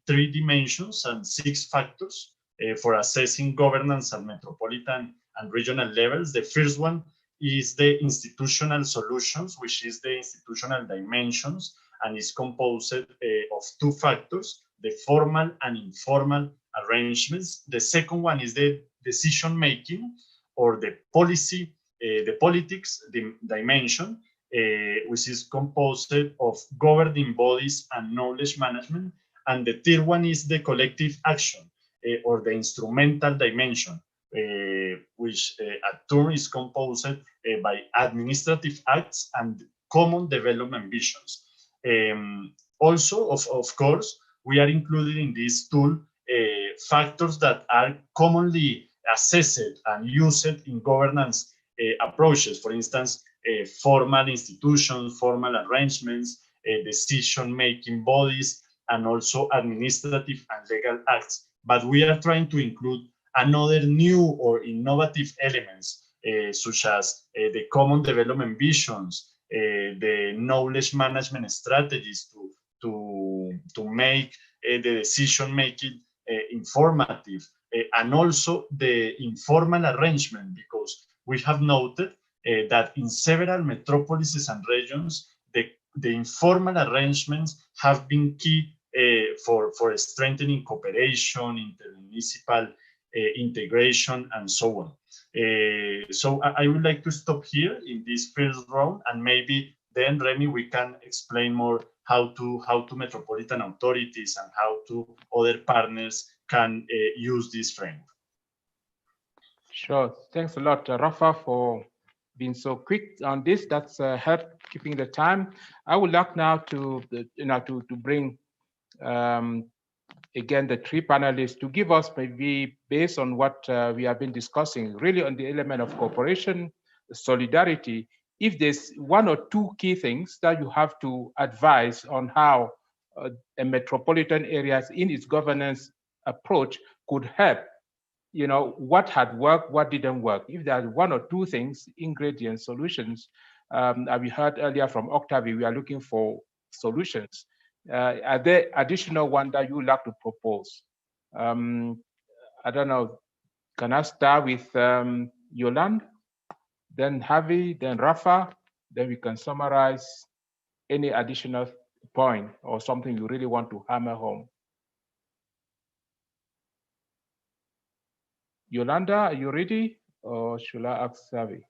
three dimensions and 6 factors for assessing governance at metropolitan and regional levels. The first one is the institutional solutions, which is the institutional dimensions, and is composed of 2 factors, the formal and informal arrangements. The second one is the decision making or the policy, the politics dimension, which is composed of governing bodies and knowledge management. And the third one is the collective action or the instrumental dimension, which at turn is composed by administrative acts and common development visions. Also, of course, we are included in this tool factors that are commonly assessed and used in governance approaches. For instance, formal institutions, formal arrangements, decision-making bodies, and also administrative and legal acts. But we are trying to include another new or innovative elements, such as the common development visions, the knowledge management strategies to make the decision-making informative, and also the informal arrangement, because we have noted that in several metropolises and regions, the informal arrangements have been key for strengthening cooperation, intermunicipal integration, and so on. So I would like to stop here in this first round, and maybe then, Remy, we can explain more how to metropolitan authorities and how to other partners can use this framework. Sure. Thanks a lot, Rafa, for being so quick on this. That's help keeping the time. I would like now to bring again the 3 panelists to give us, maybe based on what we have been discussing, really on the element of cooperation, solidarity, if there's 1 or 2 key things that you have to advise on how a metropolitan areas in its governance approach could help, what had worked, what didn't work. If there are 1 or 2 things, ingredients, solutions, we heard earlier from Octavie, we are looking for solutions. Are there additional one that you would like to propose? I don't know, can I start with Yolande, then Javi, then Rafa, then we can summarize any additional point or something you really want to hammer home. Yolanda, are you ready, or should I ask Javi?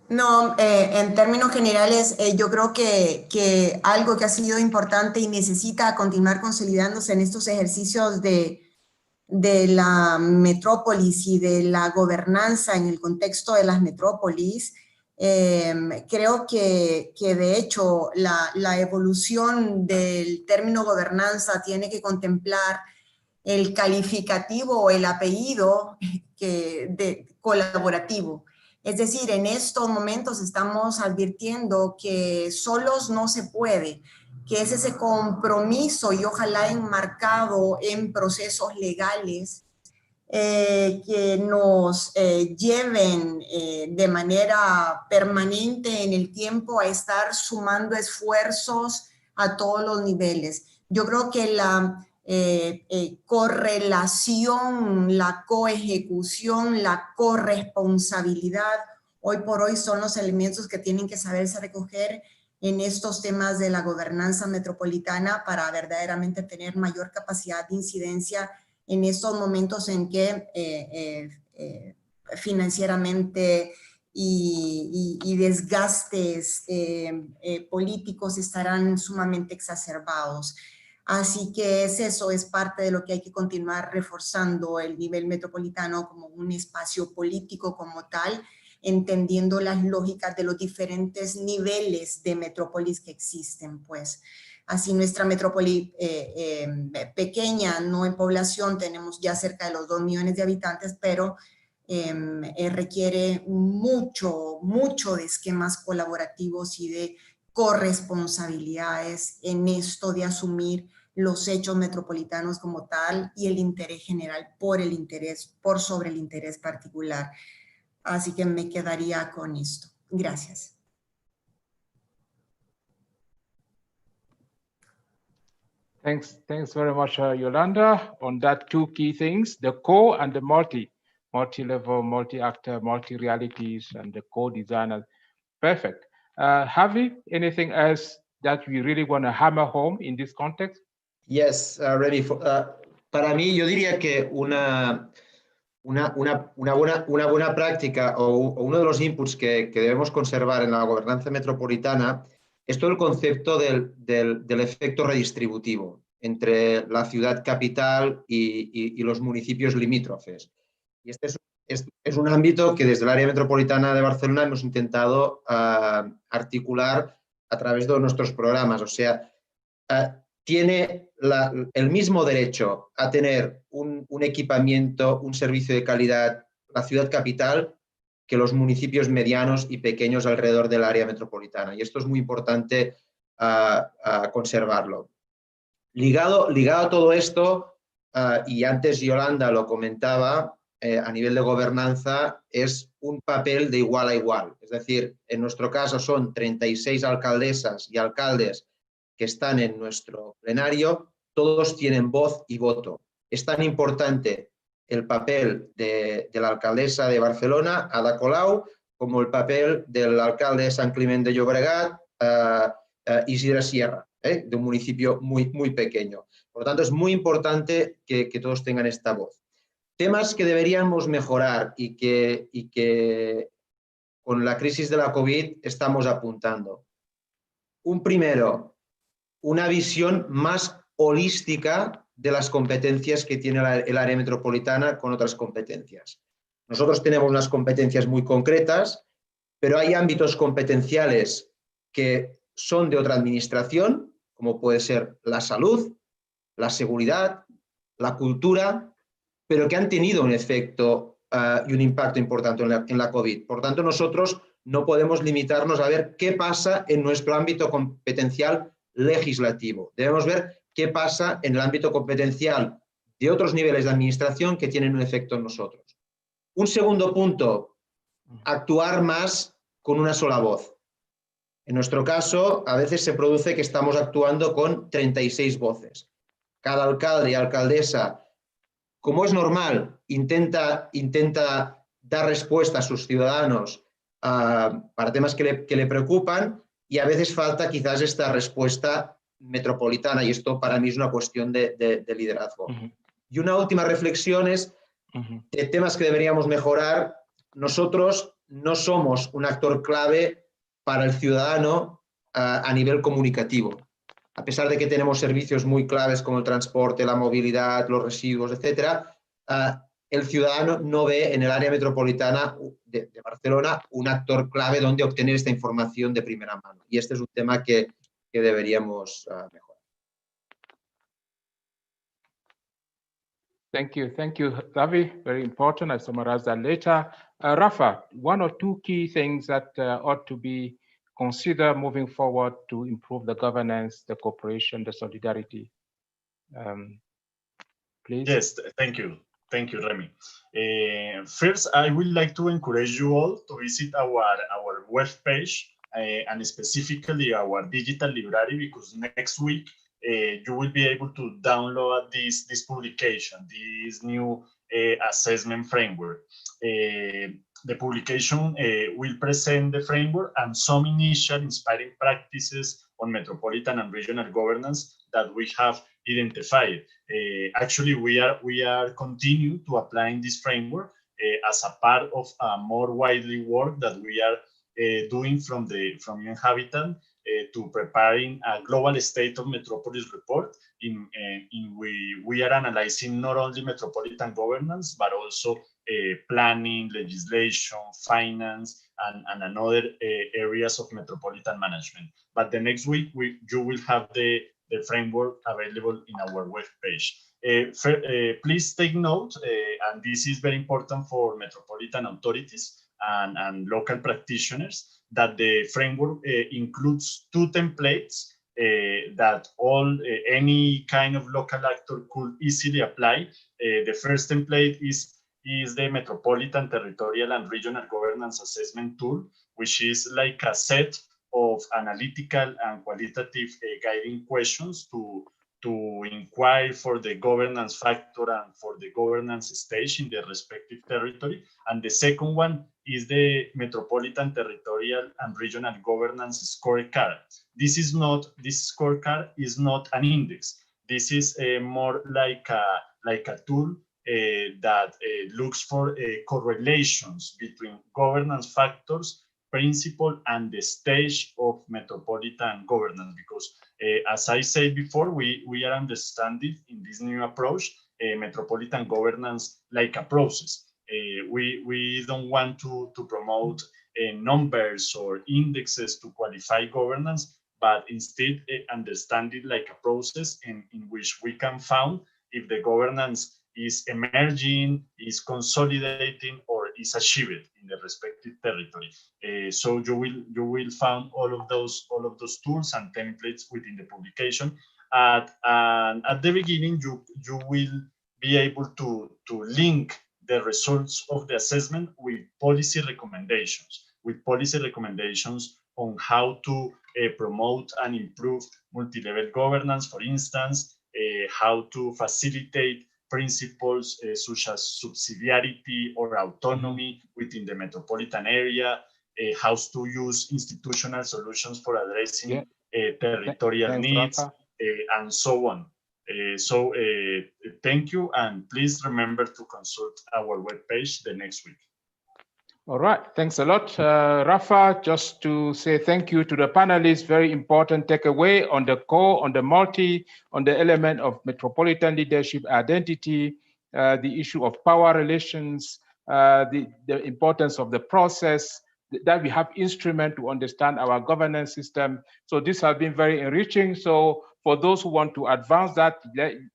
No, en términos generales, yo creo que algo que ha sido importante y necesita continuar consolidándose en estos ejercicios de la metrópolis y de la gobernanza en el contexto de las metrópolis, creo que de hecho la evolución del término gobernanza tiene que contemplar el calificativo o el apellido colaborativo. Es decir, en estos momentos estamos advirtiendo que solos no se puede, que es ese compromiso y ojalá enmarcado en procesos legales que nos lleven de manera permanente en el tiempo a estar sumando esfuerzos a todos los niveles. Yo creo que la correlación, la coejecución, la corresponsabilidad, hoy por hoy son los elementos que tienen que saberse recoger en estos temas de la gobernanza metropolitana para verdaderamente tener mayor capacidad de incidencia en estos momentos en que financieramente y desgastes políticos estarán sumamente exacerbados. Así que eso es parte de lo que hay que continuar reforzando el nivel metropolitano como un espacio político como tal, entendiendo las lógicas de los diferentes niveles de metrópolis que existen, pues. Así nuestra metrópoli pequeña, no en población, tenemos ya cerca de los 2 millones de habitantes, pero requiere mucho de esquemas colaborativos y de corresponsabilidades en esto de asumir los hechos metropolitanos como tal y el interés general por sobre el interés particular. Así que me quedaría con esto. Gracias. Thanks very much, Yolanda, on that two key things, the core and the multi-level, multi-actor, multi-realities, and the co-designer. Perfect. Javi, anything else that we really want to hammer home in this context? Yes, Remy, para mí yo diría que una buena práctica o uno de los inputs que debemos conservar en la gobernanza metropolitana es todo el concepto del efecto redistributivo entre la ciudad capital y los municipios limítrofes. Y este es un ámbito que desde el área metropolitana de Barcelona hemos intentado articular a través de nuestros programas. O sea, tiene el mismo derecho a tener un equipamiento, un servicio de calidad, la ciudad capital, que los municipios medianos y pequeños alrededor del área metropolitana. Y esto es muy importante conservarlo. Ligado a todo esto, y antes Yolanda lo comentaba, a nivel de gobernanza es un papel de igual a igual. Es decir, en nuestro caso son 36 alcaldesas y alcaldes que están en nuestro plenario, todos tienen voz y voto. Es tan importante el papel de la alcaldesa de Barcelona, Ada Colau, como el papel del alcalde de Sant Climent de Llobregat, Isidre Sierra, de un municipio muy pequeño. Por lo tanto, es muy importante que todos tengan esta voz. Temas que deberíamos mejorar y que con la crisis de la COVID estamos apuntando. Un primero, una visión más holística de las competencias que tiene el área metropolitana con otras competencias. Nosotros tenemos unas competencias muy concretas, pero hay ámbitos competenciales que son de otra administración, como puede ser la salud, la seguridad, la cultura, pero que han tenido un efecto y un impacto importante en la COVID. Por tanto, nosotros no podemos limitarnos a ver qué pasa en nuestro ámbito competencial legislativo. Debemos ver qué pasa en el ámbito competencial de otros niveles de administración que tienen un efecto en nosotros. Un segundo punto, actuar más con una sola voz. En nuestro caso, a veces se produce que estamos actuando con 36 voces. Cada alcalde y alcaldesa, como es normal, intenta dar respuesta a sus ciudadanos para temas que le preocupan, y a veces falta quizás esta respuesta metropolitana, y esto para mí es una cuestión de liderazgo. Y una última reflexión es de temas que deberíamos mejorar. Nosotros no somos un actor clave para el ciudadano a nivel comunicativo. A pesar de que tenemos servicios muy claves como el transporte, la movilidad, los residuos, etcétera, el ciudadano no ve en el área metropolitana de Barcelona un actor clave donde obtener esta información de primera mano. Y este es un tema que deberíamos mejorar. Thank you, Ravi. Very important. I'll summarize that later. Rafa, one or two key things that ought to be considered moving forward to improve the governance, the cooperation, the solidarity. Please. Yes, thank you. Thank you, Remy. First, I would like to encourage you all to visit our webpage and specifically our digital library, because next week you will be able to download this publication, this new assessment framework. The publication will present the framework and some initial inspiring practices on metropolitan and regional governance that we have identified. Actually, we are continue to applying this framework as a part of a more widely work that we are doing from UN-Habitat to preparing a global state of metropolis report in we are analyzing not only metropolitan governance, but also planning, legislation, finance, and another areas of metropolitan management. But the next week, you will have the framework available in our webpage. Please take note, and this is very important for metropolitan authorities and local practitioners, that the framework includes two templates that any kind of local actor could easily apply. The first template is the Metropolitan, Territorial, and Regional Governance Assessment Tool, which is like a set of analytical and qualitative guiding questions to to inquire for the governance factor and for the governance stage in the respective territory. And the second one is the Metropolitan Territorial and Regional Governance Scorecard. This scorecard is not an index. This is more like a tool that looks for correlations between governance factors, principle, and the stage of metropolitan governance. Because as I said before, we are understanding in this new approach metropolitan governance like a process. We don't want to promote numbers or indexes to qualify governance, but instead understand it like a process in which we can find if the governance is emerging, is consolidating, or is achieved in the respective territory. So you will find all of those tools and templates within the publication. And at the beginning, you will be able to link the results of the assessment with policy recommendations on how to promote and improve multi-level governance, for instance, how to facilitate principles such as subsidiarity or autonomy within the metropolitan area, how to use institutional solutions for addressing territorial needs, and so on. So thank you, and please remember to consult our webpage the next week. All right, thanks a lot, Rafa. Just to say thank you to the panelists. Very important takeaway on the core, on the element of metropolitan leadership identity, the issue of power relations, the importance of the process, that we have instrument to understand our governance system. So this has been very enriching. So for those who want to advance that,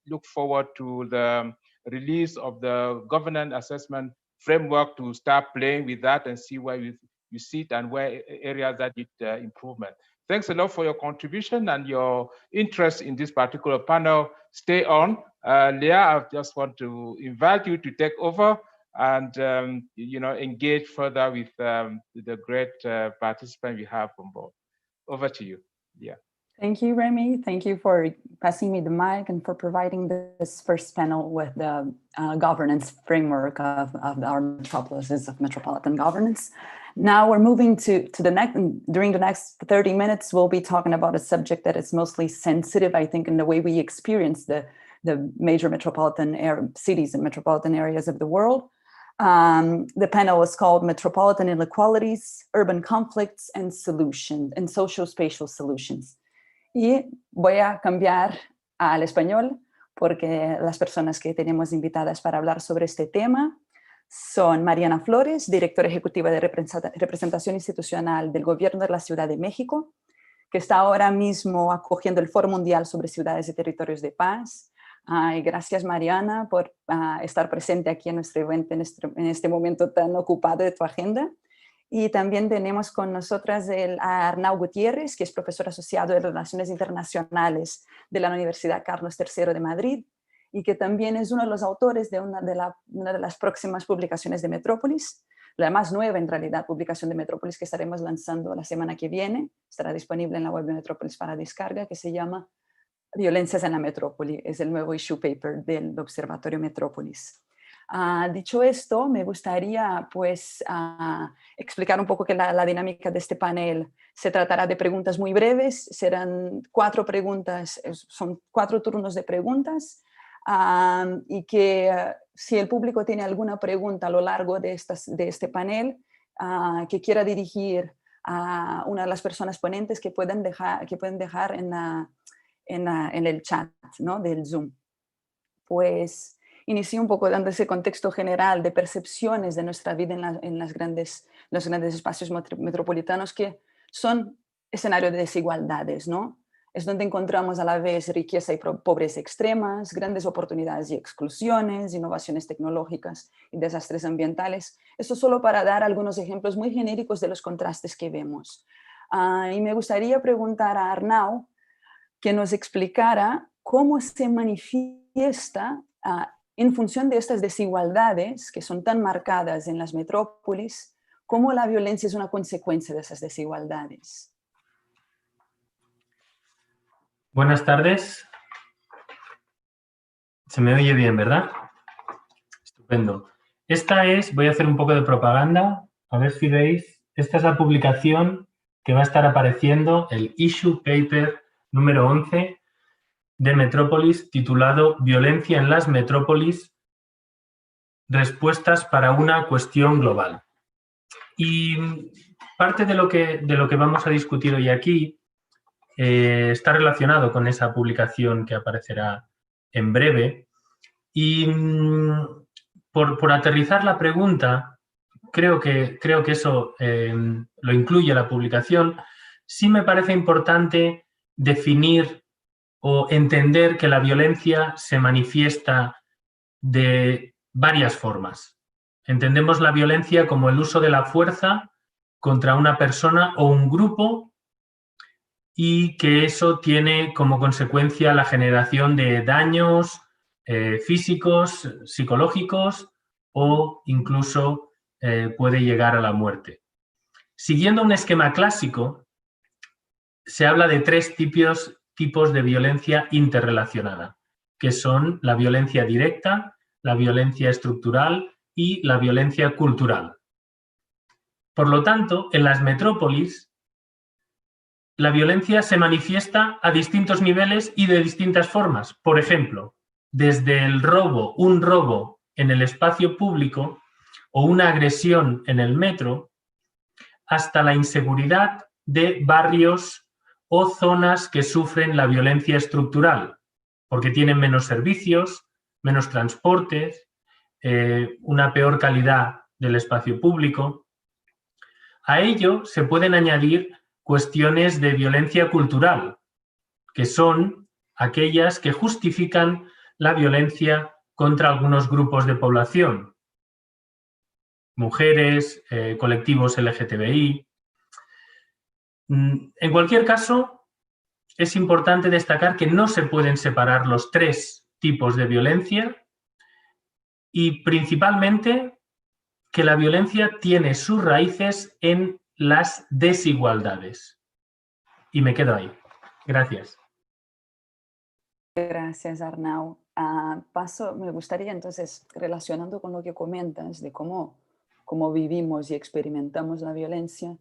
look forward to the release of the governance assessment framework to start playing with that and see where you sit and where areas that need improvement. Thanks a lot for your contribution and your interest in this particular panel. Stay on. Leah, I just want to invite you to take over and engage further with the great participants we have on board. Over to you. Yeah. Thank you, Remy. Thank you for passing me the mic and for providing this first panel with the governance framework of our metropolises of metropolitan governance. Now we're moving to the next, during the next 30 minutes, we'll be talking about a subject that is mostly sensitive, I think, in the way we experience the major metropolitan cities and metropolitan areas of the world. The panel is called Metropolitan Inequalities, Urban Conflicts and Solutions, and Socio-Spatial Solutions. Y voy a cambiar al español porque las personas que tenemos invitadas para hablar sobre este tema son Mariana Flores, directora ejecutiva de representación institucional del Gobierno de la Ciudad de México, que está ahora mismo acogiendo el Foro Mundial sobre Ciudades y Territorios de Paz. Y gracias, Mariana, por estar presente aquí en nuestro evento en este momento tan ocupado de tu agenda. Y también tenemos con nosotras a Arnau Gutiérrez, que es profesor asociado de Relaciones Internacionales de la Universidad Carlos III de Madrid y que también es uno de los autores de una de las próximas publicaciones de Metrópolis, la más nueva en realidad publicación de Metrópolis que estaremos lanzando la semana que viene. Estará disponible en la web de Metrópolis para descarga, que se llama Violencias en la Metrópoli. Es el nuevo issue paper del Observatorio Metrópolis. Dicho esto, me gustaría pues explicar un poco que la dinámica de este panel se tratará de preguntas muy breves, serán 4 preguntas, son 4 turnos de preguntas y que si el público tiene alguna pregunta a lo largo de este panel que quiera dirigir a una de las personas ponentes que pueden dejar en el chat, ¿no?, del Zoom. Pues inicio un poco dando ese contexto general de percepciones de nuestra vida en los grandes espacios metropolitanos que son escenario de desigualdades, ¿no? Es donde encontramos a la vez riqueza y pobreza extremas, grandes oportunidades y exclusiones, innovaciones tecnológicas y desastres ambientales. Esto solo para dar algunos ejemplos muy genéricos de los contrastes que vemos. Y me gustaría preguntar a Arnau que nos explicara cómo se manifiesta en función de estas desigualdades que son tan marcadas en las metrópolis, cómo la violencia es una consecuencia de esas desigualdades. Buenas tardes. Se me oye bien, ¿verdad? Estupendo. Voy a hacer un poco de propaganda, a ver si veis. Esta es la publicación que va a estar apareciendo, el issue paper número 11 de Metropolis, titulado Violencia en las Metrópolis, respuestas para una cuestión global. Y parte de lo que vamos a discutir hoy aquí está relacionado con esa publicación que aparecerá en breve. Y por aterrizar la pregunta, creo que eso lo incluye la publicación. Sí me parece importante definir o entender que la violencia se manifiesta de varias formas. Entendemos la violencia como el uso de la fuerza contra una persona o un grupo, y que eso tiene como consecuencia la generación de daños físicos, psicológicos o incluso puede llegar a la muerte. Siguiendo un esquema clásico, se habla de tres tipos de violencia interrelacionada, que son la violencia directa, la violencia estructural y la violencia cultural. Por lo tanto, en las metrópolis, la violencia se manifiesta a distintos niveles y de distintas formas. Por ejemplo, desde el robo, un robo en el espacio público o una agresión en el metro, hasta la inseguridad de barrios o zonas que sufren la violencia estructural, porque tienen menos servicios, menos transportes, una peor calidad del espacio público. A ello se pueden añadir cuestiones de violencia cultural, que son aquellas que justifican la violencia contra algunos grupos de población, mujeres, colectivos LGTBI. En cualquier caso, es importante destacar que no se pueden separar los tres tipos de violencia y principalmente que la violencia tiene sus raíces en las desigualdades. Y me quedo ahí. Gracias. Gracias, Arnau. Me gustaría entonces, relacionando con lo que comentas de cómo vivimos y experimentamos la violencia,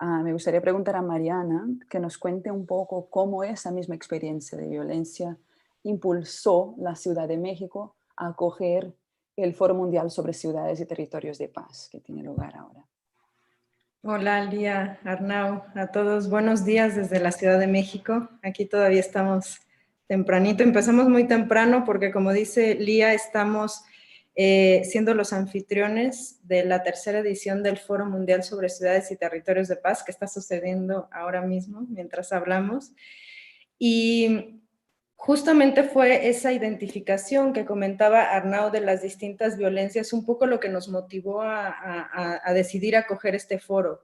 me gustaría preguntar a Mariana que nos cuente un poco cómo esa misma experiencia de violencia impulsó la Ciudad de México a acoger el Foro Mundial sobre Ciudades y Territorios de Paz, que tiene lugar ahora. Hola, Lía, Arnau, a todos. Buenos días desde la Ciudad de México. Aquí todavía estamos tempranito. Empezamos muy temprano porque, como dice Lía, estamos siendo los anfitriones de la tercera edición del Foro Mundial sobre Ciudades y Territorios de Paz, que está sucediendo ahora mismo mientras hablamos. Y justamente fue esa identificación que comentaba Arnau de las distintas violencias un poco lo que nos motivó a decidir acoger este foro.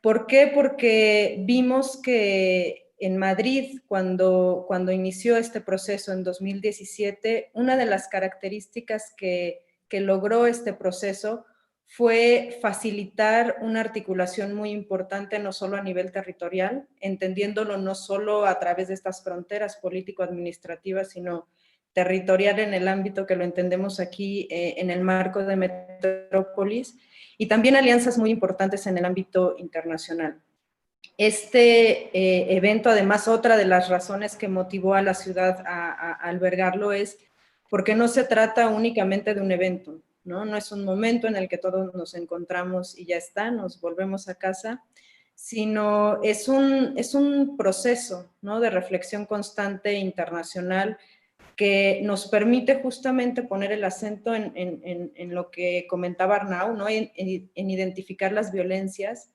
¿Por qué? Porque vimos que en Madrid, cuando inició este proceso en 2017, una de las características que logró este proceso fue facilitar una articulación muy importante, no solo a nivel territorial, entendiéndolo no solo a través de estas fronteras político-administrativas, sino territorial en el ámbito que lo entendemos aquí en el marco de Metrópolis, y también alianzas muy importantes en el ámbito internacional. Este evento, además, otra de las razones que motivó a la ciudad a albergarlo es porque no se trata únicamente de un evento, ¿no? No es un momento en el que todos nos encontramos y ya está, nos volvemos a casa, sino es un proceso, ¿no?, de reflexión constante internacional que nos permite justamente poner el acento en lo que comentaba Arnau, ¿no?, en identificar las violencias.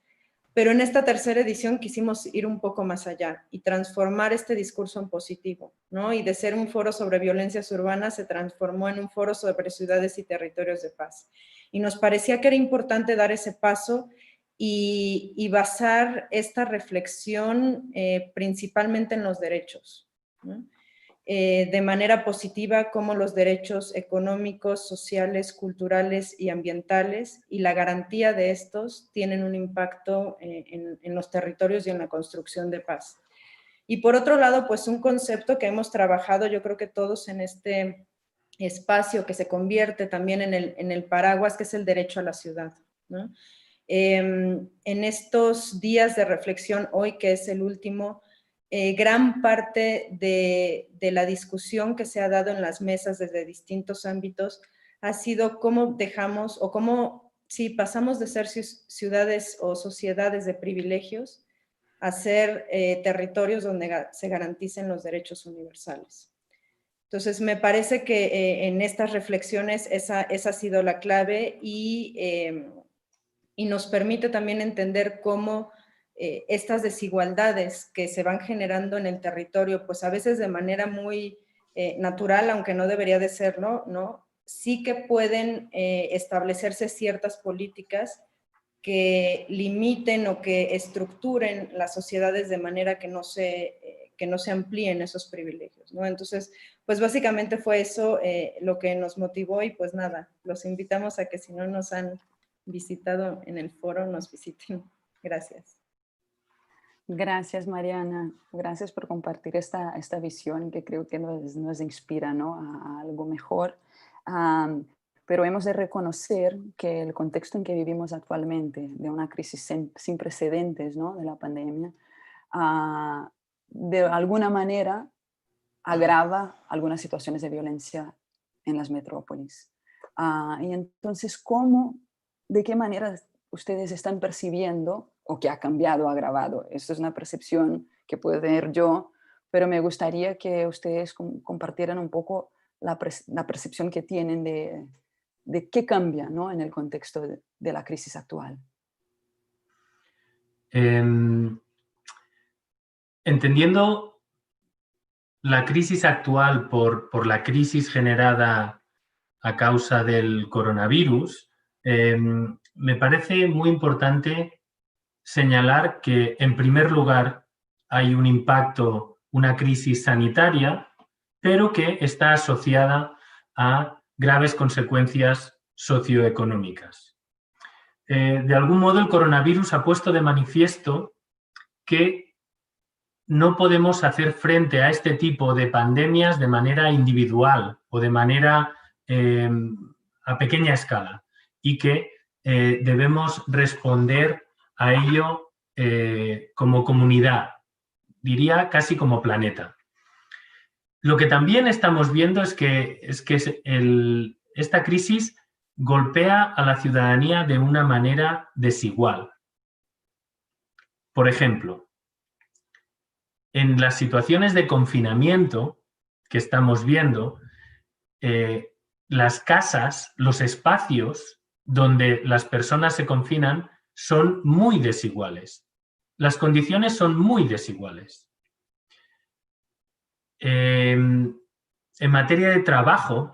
Pero en esta tercera edición quisimos ir un poco más allá y transformar este discurso en positivo, ¿no? Y de ser un foro sobre violencias urbanas se transformó en un foro sobre ciudades y territorios de paz. Y nos parecía que era importante dar ese paso y basar esta reflexión principalmente en los derechos, ¿no? De manera positiva como los derechos económicos, sociales, culturales y ambientales y la garantía de estos tienen un impacto en los territorios y en la construcción de paz. Y por otro lado, pues un concepto que hemos trabajado, yo creo que todos en este espacio que se convierte también en el paraguas, que es el derecho a la ciudad, ¿no? En estos días de reflexión, hoy que es el último, gran parte de la discusión que se ha dado en las mesas desde distintos ámbitos ha sido cómo dejamos o cómo, si pasamos de ser ciudades o sociedades de privilegios a ser territorios donde se garanticen los derechos universales. Entonces, me parece que en estas reflexiones esa ha sido la clave y nos permite también entender cómo estas desigualdades que se van generando en el territorio, pues a veces de manera muy natural, aunque no debería de serlo, ¿no? Sí que pueden establecerse ciertas políticas que limiten o que estructuren las sociedades de manera que no se amplíen esos privilegios, ¿no? Entonces, pues básicamente fue eso lo que nos motivó y pues nada, los invitamos a que si no nos han visitado en el foro, nos visiten. Gracias. Gracias, Mariana. Gracias por compartir esta visión que creo que nos inspira, ¿no?, a algo mejor. Pero hemos de reconocer que el contexto en que vivimos actualmente, de una crisis sin precedentes, ¿no?, de la pandemia, de alguna manera agrava algunas situaciones de violencia en las metrópolis. Y entonces, ¿de qué manera ustedes están percibiendo o que ha cambiado, agravado? Esto es una percepción que puedo tener yo, pero me gustaría que ustedes compartieran un poco la percepción que tienen de qué cambia, ¿no?, en el contexto de la crisis actual. Entendiendo la crisis actual por la crisis generada a causa del coronavirus, me parece muy importante señalar que, en primer lugar, hay un impacto, una crisis sanitaria, pero que está asociada a graves consecuencias socioeconómicas. De algún modo, el coronavirus ha puesto de manifiesto que no podemos hacer frente a este tipo de pandemias de manera individual o de manera a pequeña escala, y que debemos responder a ello como comunidad, diría casi como planeta. Lo que también estamos viendo es que esta crisis golpea a la ciudadanía de una manera desigual. Por ejemplo, en las situaciones de confinamiento que estamos viendo, las casas, los espacios donde las personas se confinan son muy desiguales. Las condiciones son muy desiguales. En materia de trabajo,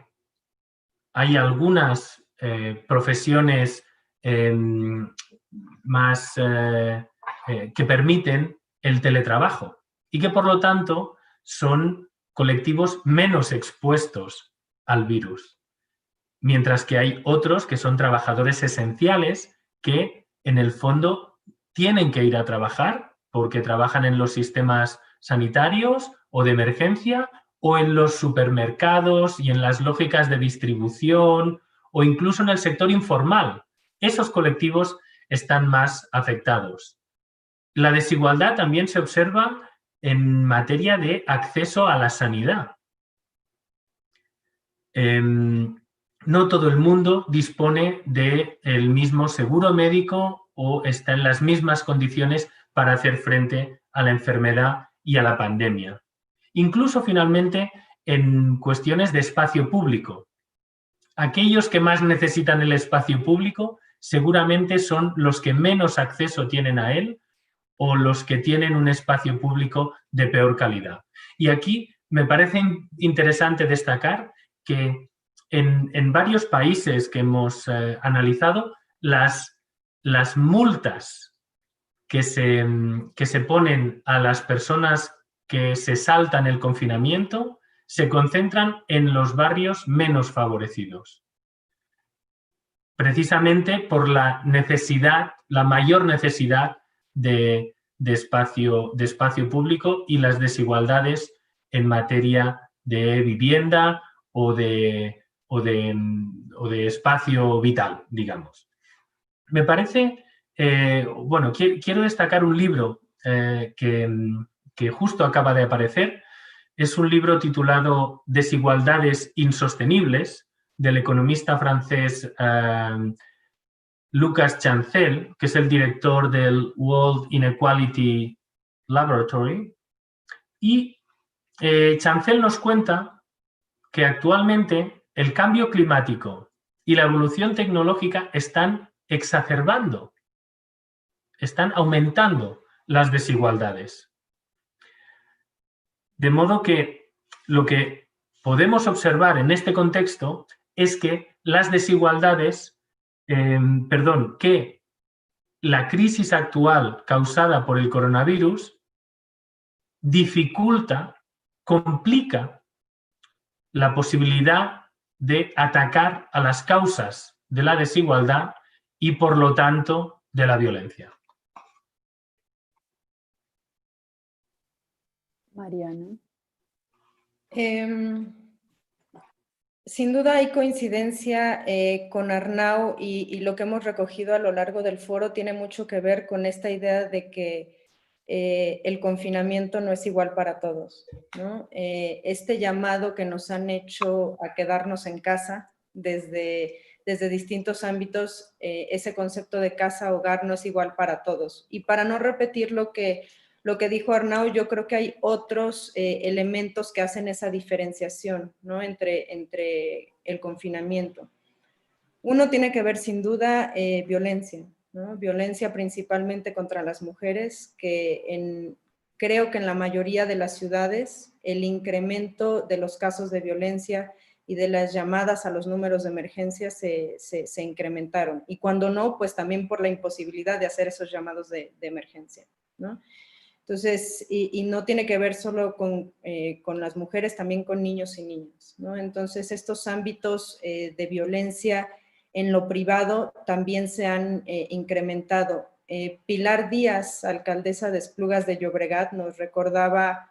hay algunas profesiones que permiten el teletrabajo y que, por lo tanto, son colectivos menos expuestos al virus. Mientras que hay otros que son trabajadores esenciales que, en el fondo, tienen que ir a trabajar porque trabajan en los sistemas sanitarios o de emergencia, o en los supermercados y en las lógicas de distribución, o incluso en el sector informal. Esos colectivos están más afectados. La desigualdad también se observa en materia de acceso a la sanidad. No todo el mundo dispone del mismo seguro médico o está en las mismas condiciones para hacer frente a la enfermedad y a la pandemia. Incluso, finalmente, en cuestiones de espacio público. Aquellos que más necesitan el espacio público seguramente son los que menos acceso tienen a él o los que tienen un espacio público de peor calidad. Y aquí me parece interesante destacar que en varios países que hemos analizado, las multas que se ponen a las personas que se saltan el confinamiento se concentran en los barrios menos favorecidos. Precisamente por la mayor necesidad de espacio público y las desigualdades en materia de vivienda o de espacio vital, digamos. Me parece, bueno, quiero destacar un libro que justo acaba de aparecer. Es un libro titulado Desigualdades insostenibles, del economista francés Lucas Chancel, que es el director del World Inequality Laboratory. Y Chancel nos cuenta que actualmente el cambio climático y la evolución tecnológica están exacerbando, están aumentando las desigualdades. De modo que lo que podemos observar en este contexto es que las desigualdades, que la crisis actual causada por el coronavirus dificulta, complica la posibilidad de atacar a las causas de la desigualdad y, por lo tanto, de la violencia. Mariana. Sin duda hay coincidencia con Arnau y lo que hemos recogido a lo largo del foro tiene mucho que ver con esta idea de que el confinamiento no es igual para todos, ¿no? Este llamado que nos han hecho a quedarnos en casa desde distintos ámbitos, ese concepto de casa-hogar no es igual para todos. Y para no repetir lo que dijo Arnau, yo creo que hay otros elementos que hacen esa diferenciación, ¿no? entre el confinamiento. Uno tiene que ver sin duda violencia, ¿no? Violencia principalmente contra las mujeres, que creo que en la mayoría de las ciudades el incremento de los casos de violencia y de las llamadas a los números de emergencia se incrementaron. Y cuando no, pues también por la imposibilidad de hacer esos llamados de emergencia, ¿no? Entonces, y no tiene que ver solo con las mujeres, también con niños y niñas, ¿no? Entonces, estos ámbitos de violencia en lo privado también se han incrementado. Pilar Díaz, alcaldesa de Esplugas de Llobregat, nos recordaba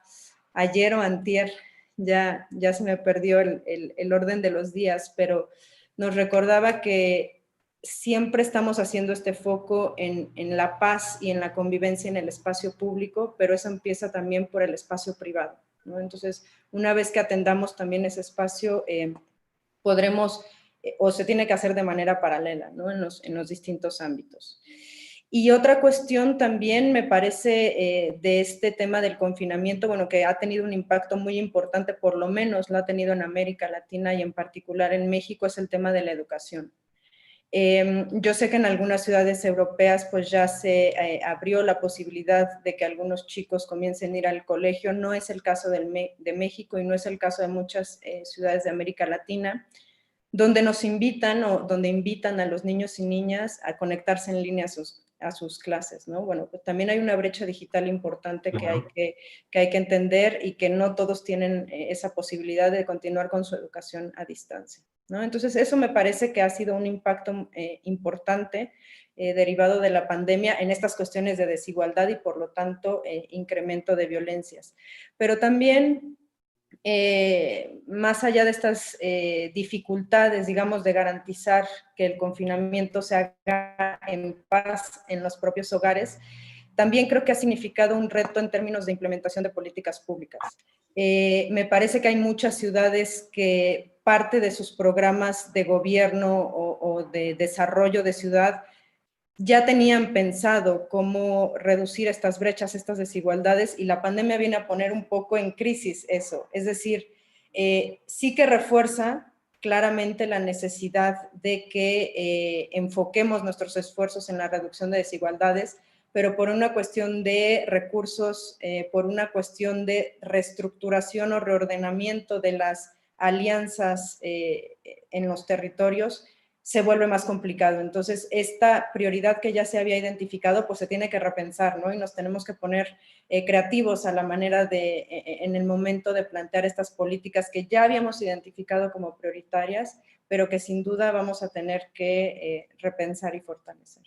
ayer o antier, ya se me perdió el orden de los días, pero nos recordaba que siempre estamos haciendo este foco en la paz y en la convivencia en el espacio público, pero eso empieza también por el espacio privado, ¿no? Entonces, una vez que atendamos también ese espacio, podremos, o se tiene que hacer de manera paralela, ¿no? en los distintos ámbitos. Y otra cuestión también me parece de este tema del confinamiento, bueno, que ha tenido un impacto muy importante, por lo menos lo ha tenido en América Latina y en particular en México, es el tema de la educación. Yo sé que en algunas ciudades europeas pues ya se abrió la posibilidad de que algunos chicos comiencen a ir al colegio. No es el caso de México y no es el caso de muchas ciudades de América Latina, donde nos invitan o donde invitan a los niños y niñas a conectarse en línea a sus clases, ¿no? Bueno, pues también hay una brecha digital importante que hay que entender y que no todos tienen esa posibilidad de continuar con su educación a distancia, ¿no? Entonces, eso me parece que ha sido un impacto importante derivado de la pandemia en estas cuestiones de desigualdad y, por lo tanto, incremento de violencias. Pero también, más allá de estas dificultades, digamos, de garantizar que el confinamiento se haga en paz en los propios hogares, también creo que ha significado un reto en términos de implementación de políticas públicas. Me parece que hay muchas ciudades que parte de sus programas de gobierno o de desarrollo de ciudad ya tenían pensado cómo reducir estas brechas, estas desigualdades, y la pandemia viene a poner un poco en crisis eso. Es decir, sí que refuerza claramente la necesidad de que enfoquemos nuestros esfuerzos en la reducción de desigualdades, pero por una cuestión de recursos, por una cuestión de reestructuración o reordenamiento de las alianzas en los territorios, se vuelve más complicado. Entonces, esta prioridad que ya se había identificado, pues se tiene que repensar, ¿no? Y nos tenemos que poner creativos a la manera en el momento de plantear estas políticas que ya habíamos identificado como prioritarias, pero que sin duda vamos a tener que repensar y fortalecer.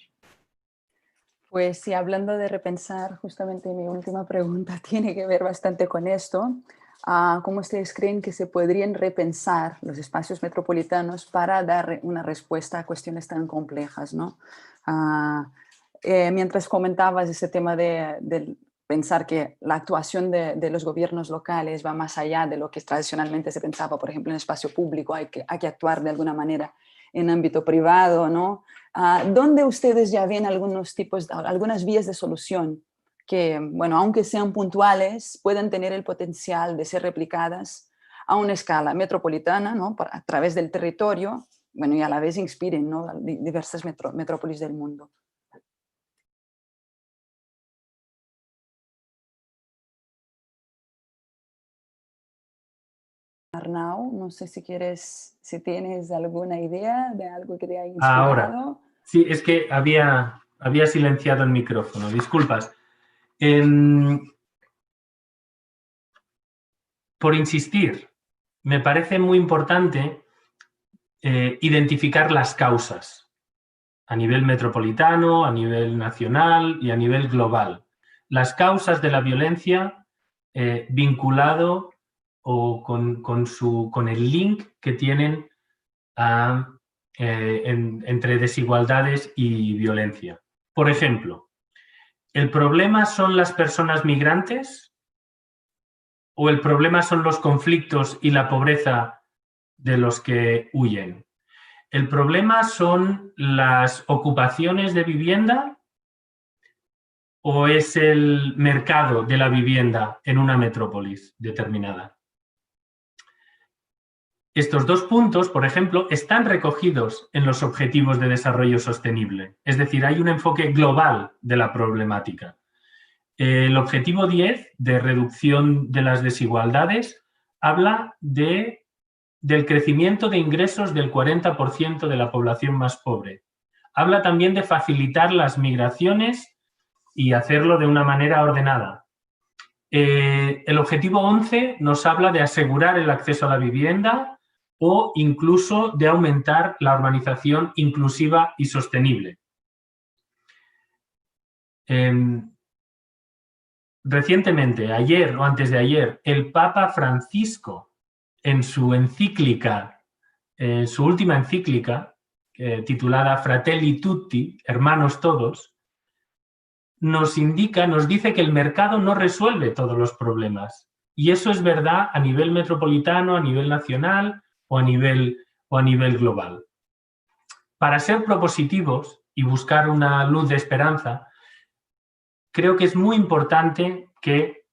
Pues sí, hablando de repensar, justamente mi última pregunta tiene que ver bastante con esto, ¿cómo ustedes creen que se podrían repensar los espacios metropolitanos para dar una respuesta a cuestiones tan complejas, ¿no? Mientras comentabas ese tema de pensar que la actuación de los gobiernos locales va más allá de lo que tradicionalmente se pensaba, por ejemplo, en el espacio público, hay que actuar de alguna manera en ámbito privado, ¿no? ¿Dónde ustedes ya ven algunas vías de solución que, bueno, aunque sean puntuales, pueden tener el potencial de ser replicadas a una escala metropolitana, ¿no? A través del territorio, bueno, y a la vez inspiren, ¿no? Diversas metrópolis del mundo? Arnau, no sé si tienes alguna idea de algo que te haya inspirado. Ahora, sí, es que había silenciado el micrófono, disculpas. Por insistir, me parece muy importante identificar las causas a nivel metropolitano, a nivel nacional y a nivel global. Las causas de la violencia vinculado o con el link que tienen entre desigualdades y violencia. Por ejemplo, ¿el problema son las personas migrantes o el problema son los conflictos y la pobreza de los que huyen? ¿El problema son las ocupaciones de vivienda o es el mercado de la vivienda en una metrópolis determinada? Estos dos puntos, por ejemplo, están recogidos en los Objetivos de Desarrollo Sostenible. Es decir, hay un enfoque global de la problemática. El objetivo 10 de reducción de las desigualdades habla del crecimiento de ingresos del 40% de la población más pobre. Habla también de facilitar las migraciones y hacerlo de una manera ordenada. El objetivo 11 nos habla de asegurar el acceso a la vivienda o incluso de aumentar la urbanización inclusiva y sostenible. Recientemente, ayer o antes de ayer, el Papa Francisco, en su encíclica, su última encíclica, titulada Fratelli Tutti, Hermanos Todos, nos dice que el mercado no resuelve todos los problemas. Y eso es verdad a nivel metropolitano, a nivel nacional o a nivel global. Para ser propositivos y buscar una luz de esperanza, creo que es muy importante que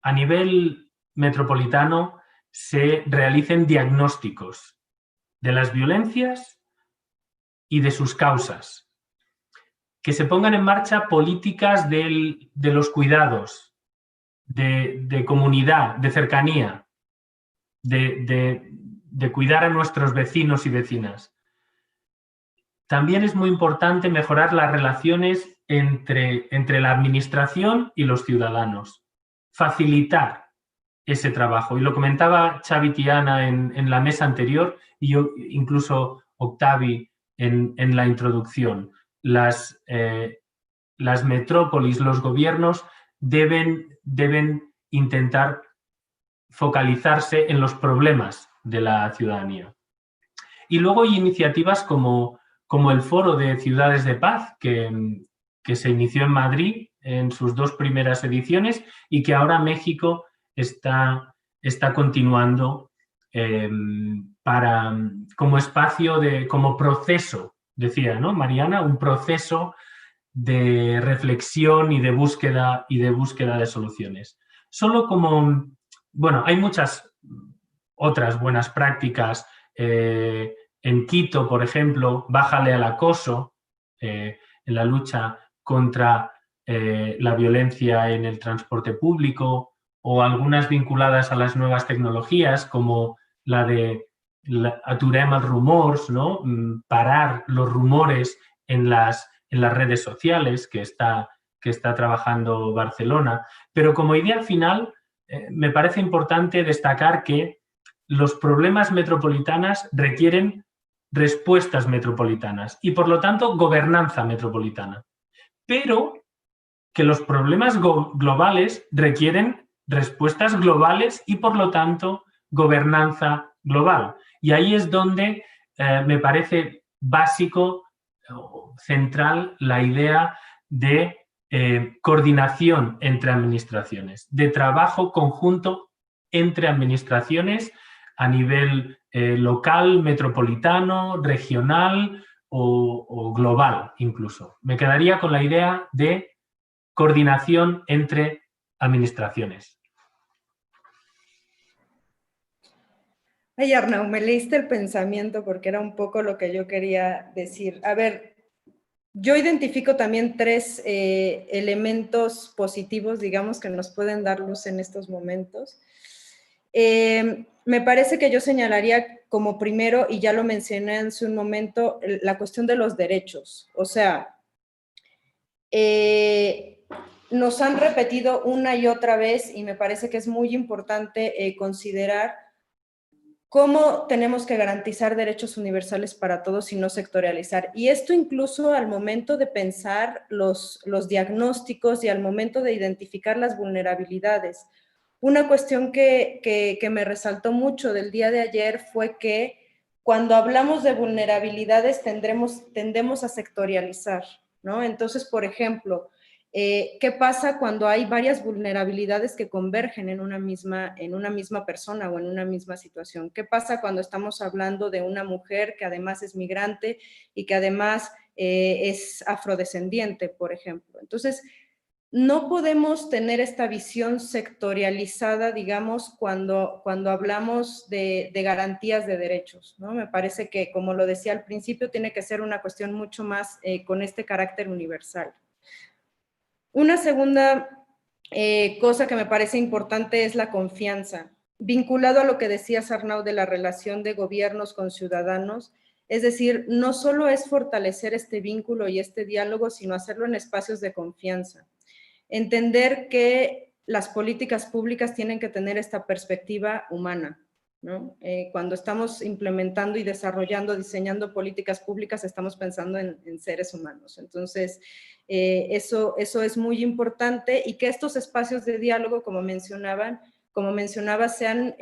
a nivel metropolitano se realicen diagnósticos de las violencias y de sus causas, que se pongan en marcha políticas de los cuidados, de comunidad, de cercanía, de cuidar a nuestros vecinos y vecinas. También es muy importante mejorar las relaciones entre la administración y los ciudadanos, facilitar ese trabajo. Y lo comentaba Xavi Tiana en la mesa anterior y yo, incluso Octavi en la introducción. Las metrópolis, los gobiernos deben intentar focalizarse en los problemas de la ciudadanía. Y luego hay iniciativas como el Foro de Ciudades de Paz, que se inició en Madrid en sus 2 primeras ediciones y que ahora México está continuando como espacio, como proceso, decía, ¿no, Mariana? Un proceso de reflexión y de búsqueda de soluciones. Solo como, bueno, hay muchas otras buenas prácticas. En Quito, por ejemplo, Bájale al acoso, en la lucha contra la violencia en el transporte público, o algunas vinculadas a las nuevas tecnologías, como la de Aturem els rumors, ¿no? Parar los rumores en las redes sociales, que está trabajando Barcelona. Pero como idea final, me parece importante destacar que los problemas metropolitanos requieren respuestas metropolitanas y, por lo tanto, gobernanza metropolitana. Pero que los problemas globales requieren respuestas globales y, por lo tanto, gobernanza global. Y ahí es donde me parece básico o central la idea de coordinación entre administraciones, de trabajo conjunto entre administraciones a nivel local, metropolitano, regional o global incluso. Me quedaría con la idea de coordinación entre administraciones. Ay, Arnau, me leíste el pensamiento porque era un poco lo que yo quería decir. A ver, yo identifico también tres elementos positivos, digamos, que nos pueden dar luz en estos momentos. Me parece que yo señalaría como primero, y ya lo mencioné hace un momento, la cuestión de los derechos. O sea, nos han repetido una y otra vez, y me parece que es muy importante considerar cómo tenemos que garantizar derechos universales para todos y no sectorializar. Y esto incluso al momento de pensar los diagnósticos y al momento de identificar las vulnerabilidades. Una cuestión que me resaltó mucho del día de ayer fue que cuando hablamos de vulnerabilidades tendemos a sectorializar, ¿no? Entonces, por ejemplo, ¿qué pasa cuando hay varias vulnerabilidades que convergen en una misma persona o en una misma situación? ¿Qué pasa cuando estamos hablando de una mujer que además es migrante y que además es afrodescendiente, por ejemplo? Entonces, no podemos tener esta visión sectorializada, digamos, cuando hablamos de garantías de derechos, ¿no? Me parece que, como lo decía al principio, tiene que ser una cuestión mucho más con este carácter universal. Una segunda cosa que me parece importante es la confianza. Vinculado a lo que decías, Arnau, de la relación de gobiernos con ciudadanos, es decir, no solo es fortalecer este vínculo y este diálogo, sino hacerlo en espacios de confianza. Entender que las políticas públicas tienen que tener esta perspectiva humana, ¿no? Cuando estamos implementando y desarrollando, diseñando políticas públicas, estamos pensando en seres humanos. Entonces, eso es muy importante, y que estos espacios de diálogo, como mencionaba, sean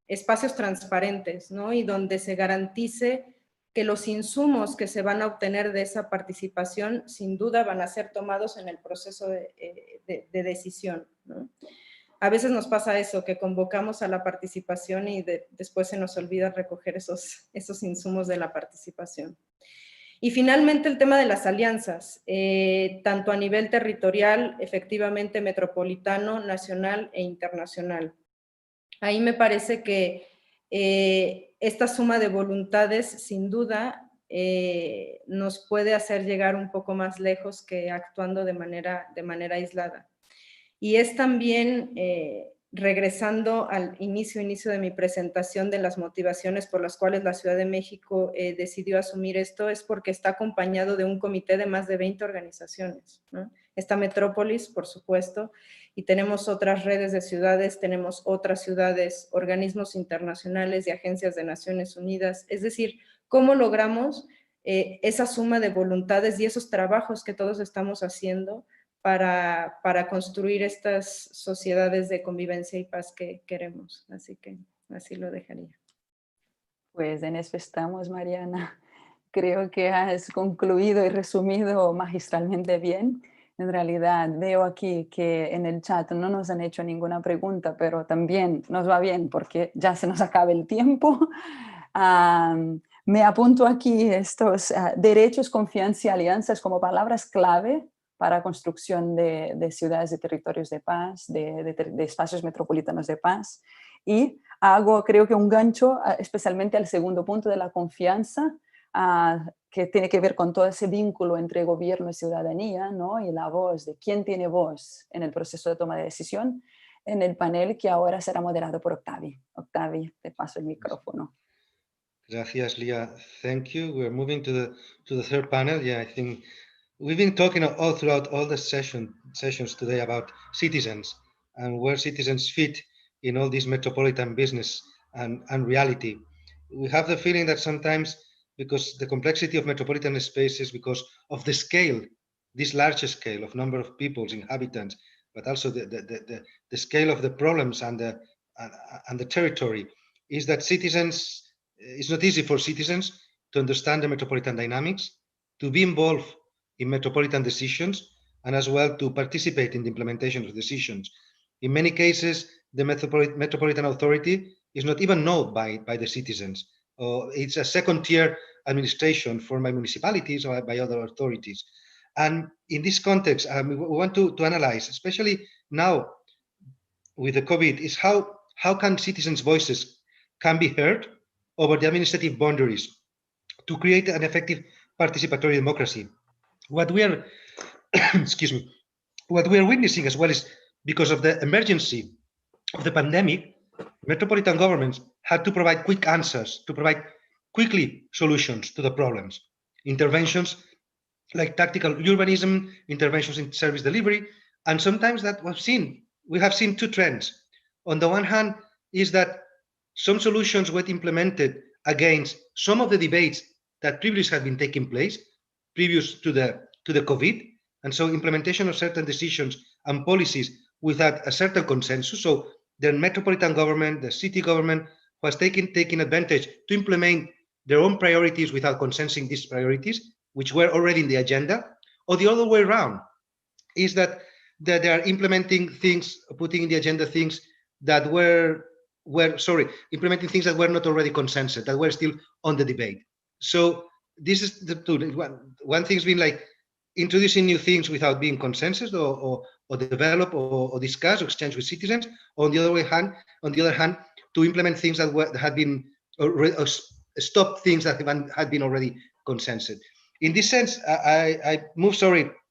espacios transparentes, ¿no? Y donde se garantice que los insumos que se van a obtener de esa participación sin duda van a ser tomados en el proceso de decisión, ¿no? A veces nos pasa eso, que convocamos a la participación y después se nos olvida recoger esos insumos de la participación. Y finalmente el tema de las alianzas, tanto a nivel territorial, efectivamente metropolitano, nacional e internacional. Ahí me parece que esta suma de voluntades, sin duda, nos puede hacer llegar un poco más lejos que actuando de manera aislada. Y es también, regresando al inicio de mi presentación, de las motivaciones por las cuales la Ciudad de México decidió asumir esto, es porque está acompañado de un comité de más de 20 organizaciones, ¿no? Está Metropolis, por supuesto, y tenemos otras redes de ciudades, tenemos otras ciudades, organismos internacionales y agencias de Naciones Unidas. Es decir, ¿cómo logramos esa suma de voluntades y esos trabajos que todos estamos haciendo para construir estas sociedades de convivencia y paz que queremos? Así que así lo dejaría. Pues en eso estamos, Mariana. Creo que has concluido y resumido magistralmente bien. En realidad veo aquí que en el chat no nos han hecho ninguna pregunta, pero también nos va bien porque ya se nos acaba el tiempo. Me apunto aquí estos derechos, confianza y alianzas como palabras clave para construcción de ciudades y territorios de paz, de espacios metropolitanos de paz. Y hago, creo que un gancho especialmente al segundo punto de la confianza, que tiene que ver con todo ese vínculo entre gobierno y ciudadanía, ¿no? Y la voz de quién tiene voz en el proceso de toma de decisión, en el panel que ahora será moderado por Octavi. Octavi, te paso el micrófono. Gracias, Leah. Thank you. We're moving to the third panel. Yeah, I think we've been talking all throughout all the sessions today about citizens and where citizens fit in all this metropolitan business and reality. We have the feeling that sometimes, because the complexity of metropolitan spaces, because of the scale, this large scale of number of peoples, inhabitants, but also the scale of the problems and the territory, is that citizens, it's not easy for citizens to understand the metropolitan dynamics, to be involved in metropolitan decisions, and as well to participate in the implementation of decisions. In many cases, the Metropolitan Authority is not even known by the citizens. It's a second-tier administration for my municipalities or by other authorities. And in this context, we want to analyze, especially now with the COVID, is how can citizens' voices can be heard over the administrative boundaries to create an effective participatory democracy. What we are, excuse me, what we are witnessing as well is because of the emergency of the pandemic, metropolitan governments had to provide quick answers, to provide quickly solutions to the problems. Interventions like tactical urbanism, interventions in service delivery, and sometimes that we have seen two trends. On the one hand is that some solutions were implemented against some of the debates that previously had been taking place previous to the COVID, and so implementation of certain decisions and policies without a certain consensus. So the metropolitan government, the city government was taking advantage to implement their own priorities without consenting these priorities, which were already in the agenda. Or the other way around is that they are implementing things, putting in the agenda things that implementing things that were not already consensus, that were still on the debate. So this is the two. One thing's been like introducing new things without being consensus or develop or discuss or exchange with citizens. On the other hand, to implement things that had been or stop things that had been already consensus. In this sense, I moved,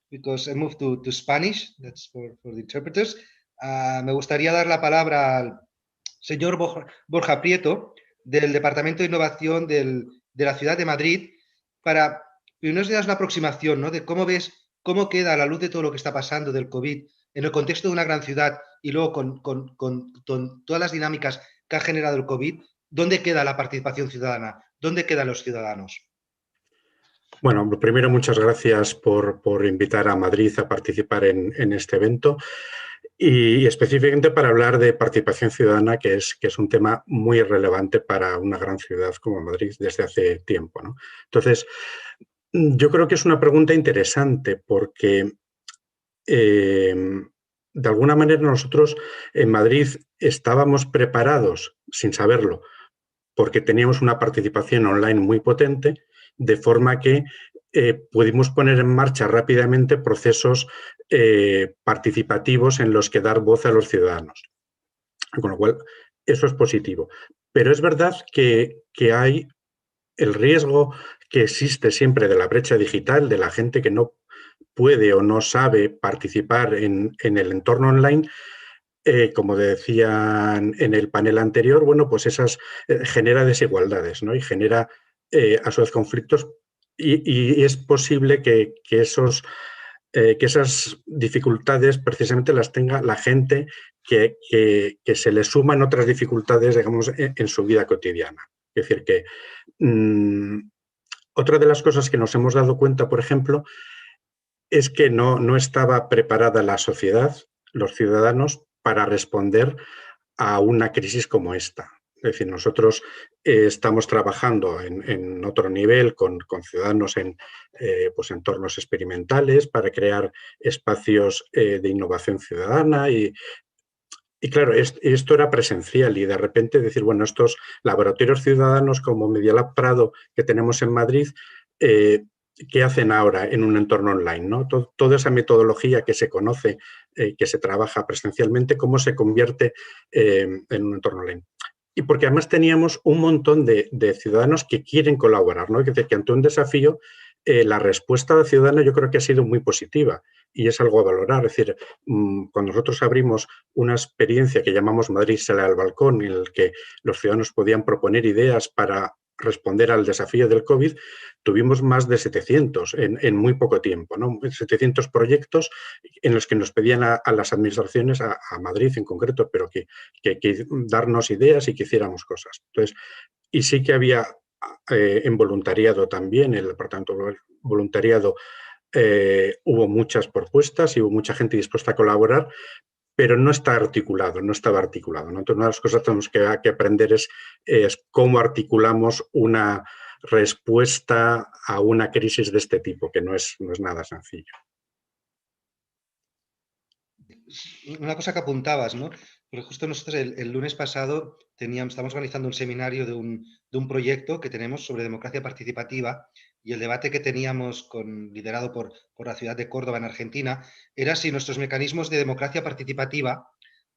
because I moved to Spanish. That's for the interpreters. Me gustaría dar la palabra al señor Borja Prieto, del Departamento de Innovación de la Ciudad de Madrid, para primero nos das una aproximación, ¿no?, de cómo queda a la luz de todo lo que está pasando del COVID en el contexto de una gran ciudad y luego con todas las dinámicas que ha generado el COVID, ¿dónde queda la participación ciudadana? ¿Dónde quedan los ciudadanos? Bueno, primero muchas gracias por invitar a Madrid a participar en este evento y específicamente para hablar de participación ciudadana, que es un tema muy relevante para una gran ciudad como Madrid desde hace tiempo, ¿no? Entonces, yo creo que es una pregunta interesante porque de alguna manera nosotros en Madrid estábamos preparados, sin saberlo, porque teníamos una participación online muy potente, de forma que pudimos poner en marcha rápidamente procesos participativos en los que dar voz a los ciudadanos. Con lo cual, eso es positivo. Pero es verdad que hay el riesgo que existe siempre de la brecha digital, de la gente que no puede o no sabe participar en el entorno online. Como decían en el panel anterior, bueno, pues esas genera desigualdades, ¿no? Y genera a su vez conflictos y es posible que esas dificultades precisamente las tenga la gente que se le suman otras dificultades, digamos, en su vida cotidiana. Es decir, que otra de las cosas que nos hemos dado cuenta, por ejemplo, es que no estaba preparada la sociedad, los ciudadanos, para responder a una crisis como esta. Es decir, nosotros estamos trabajando en otro nivel con ciudadanos en pues entornos experimentales para crear espacios de innovación ciudadana y claro, esto era presencial y de repente decir, bueno, estos laboratorios ciudadanos como Media Lab Prado que tenemos en Madrid, ¿qué hacen ahora en un entorno online, ¿no? Toda esa metodología que se conoce, que se trabaja presencialmente, ¿cómo se convierte en un entorno online? Y porque además teníamos un montón de ciudadanos que quieren colaborar, ¿no? Es decir, que ante un desafío, la respuesta ciudadana yo creo que ha sido muy positiva y es algo a valorar. Es decir, cuando nosotros abrimos una experiencia que llamamos Madrid sale al balcón, en el que los ciudadanos podían proponer ideas para responder al desafío del COVID, tuvimos más de 700 en muy poco tiempo, ¿no? 700 proyectos en los que nos pedían a las administraciones, a Madrid en concreto, pero que darnos ideas y que hiciéramos cosas. Entonces, y sí que había en voluntariado también, el departamento de voluntariado hubo muchas propuestas y hubo mucha gente dispuesta a colaborar, pero no está articulado, no estaba articulado, ¿no? Entonces, una de las cosas que tenemos que aprender es cómo articulamos una respuesta a una crisis de este tipo, que no es nada sencillo. Una cosa que apuntabas, ¿no? Porque justo nosotros el lunes pasado estamos organizando un seminario de un proyecto que tenemos sobre democracia participativa, y el debate que teníamos liderado por la ciudad de Córdoba en Argentina era si nuestros mecanismos de democracia participativa,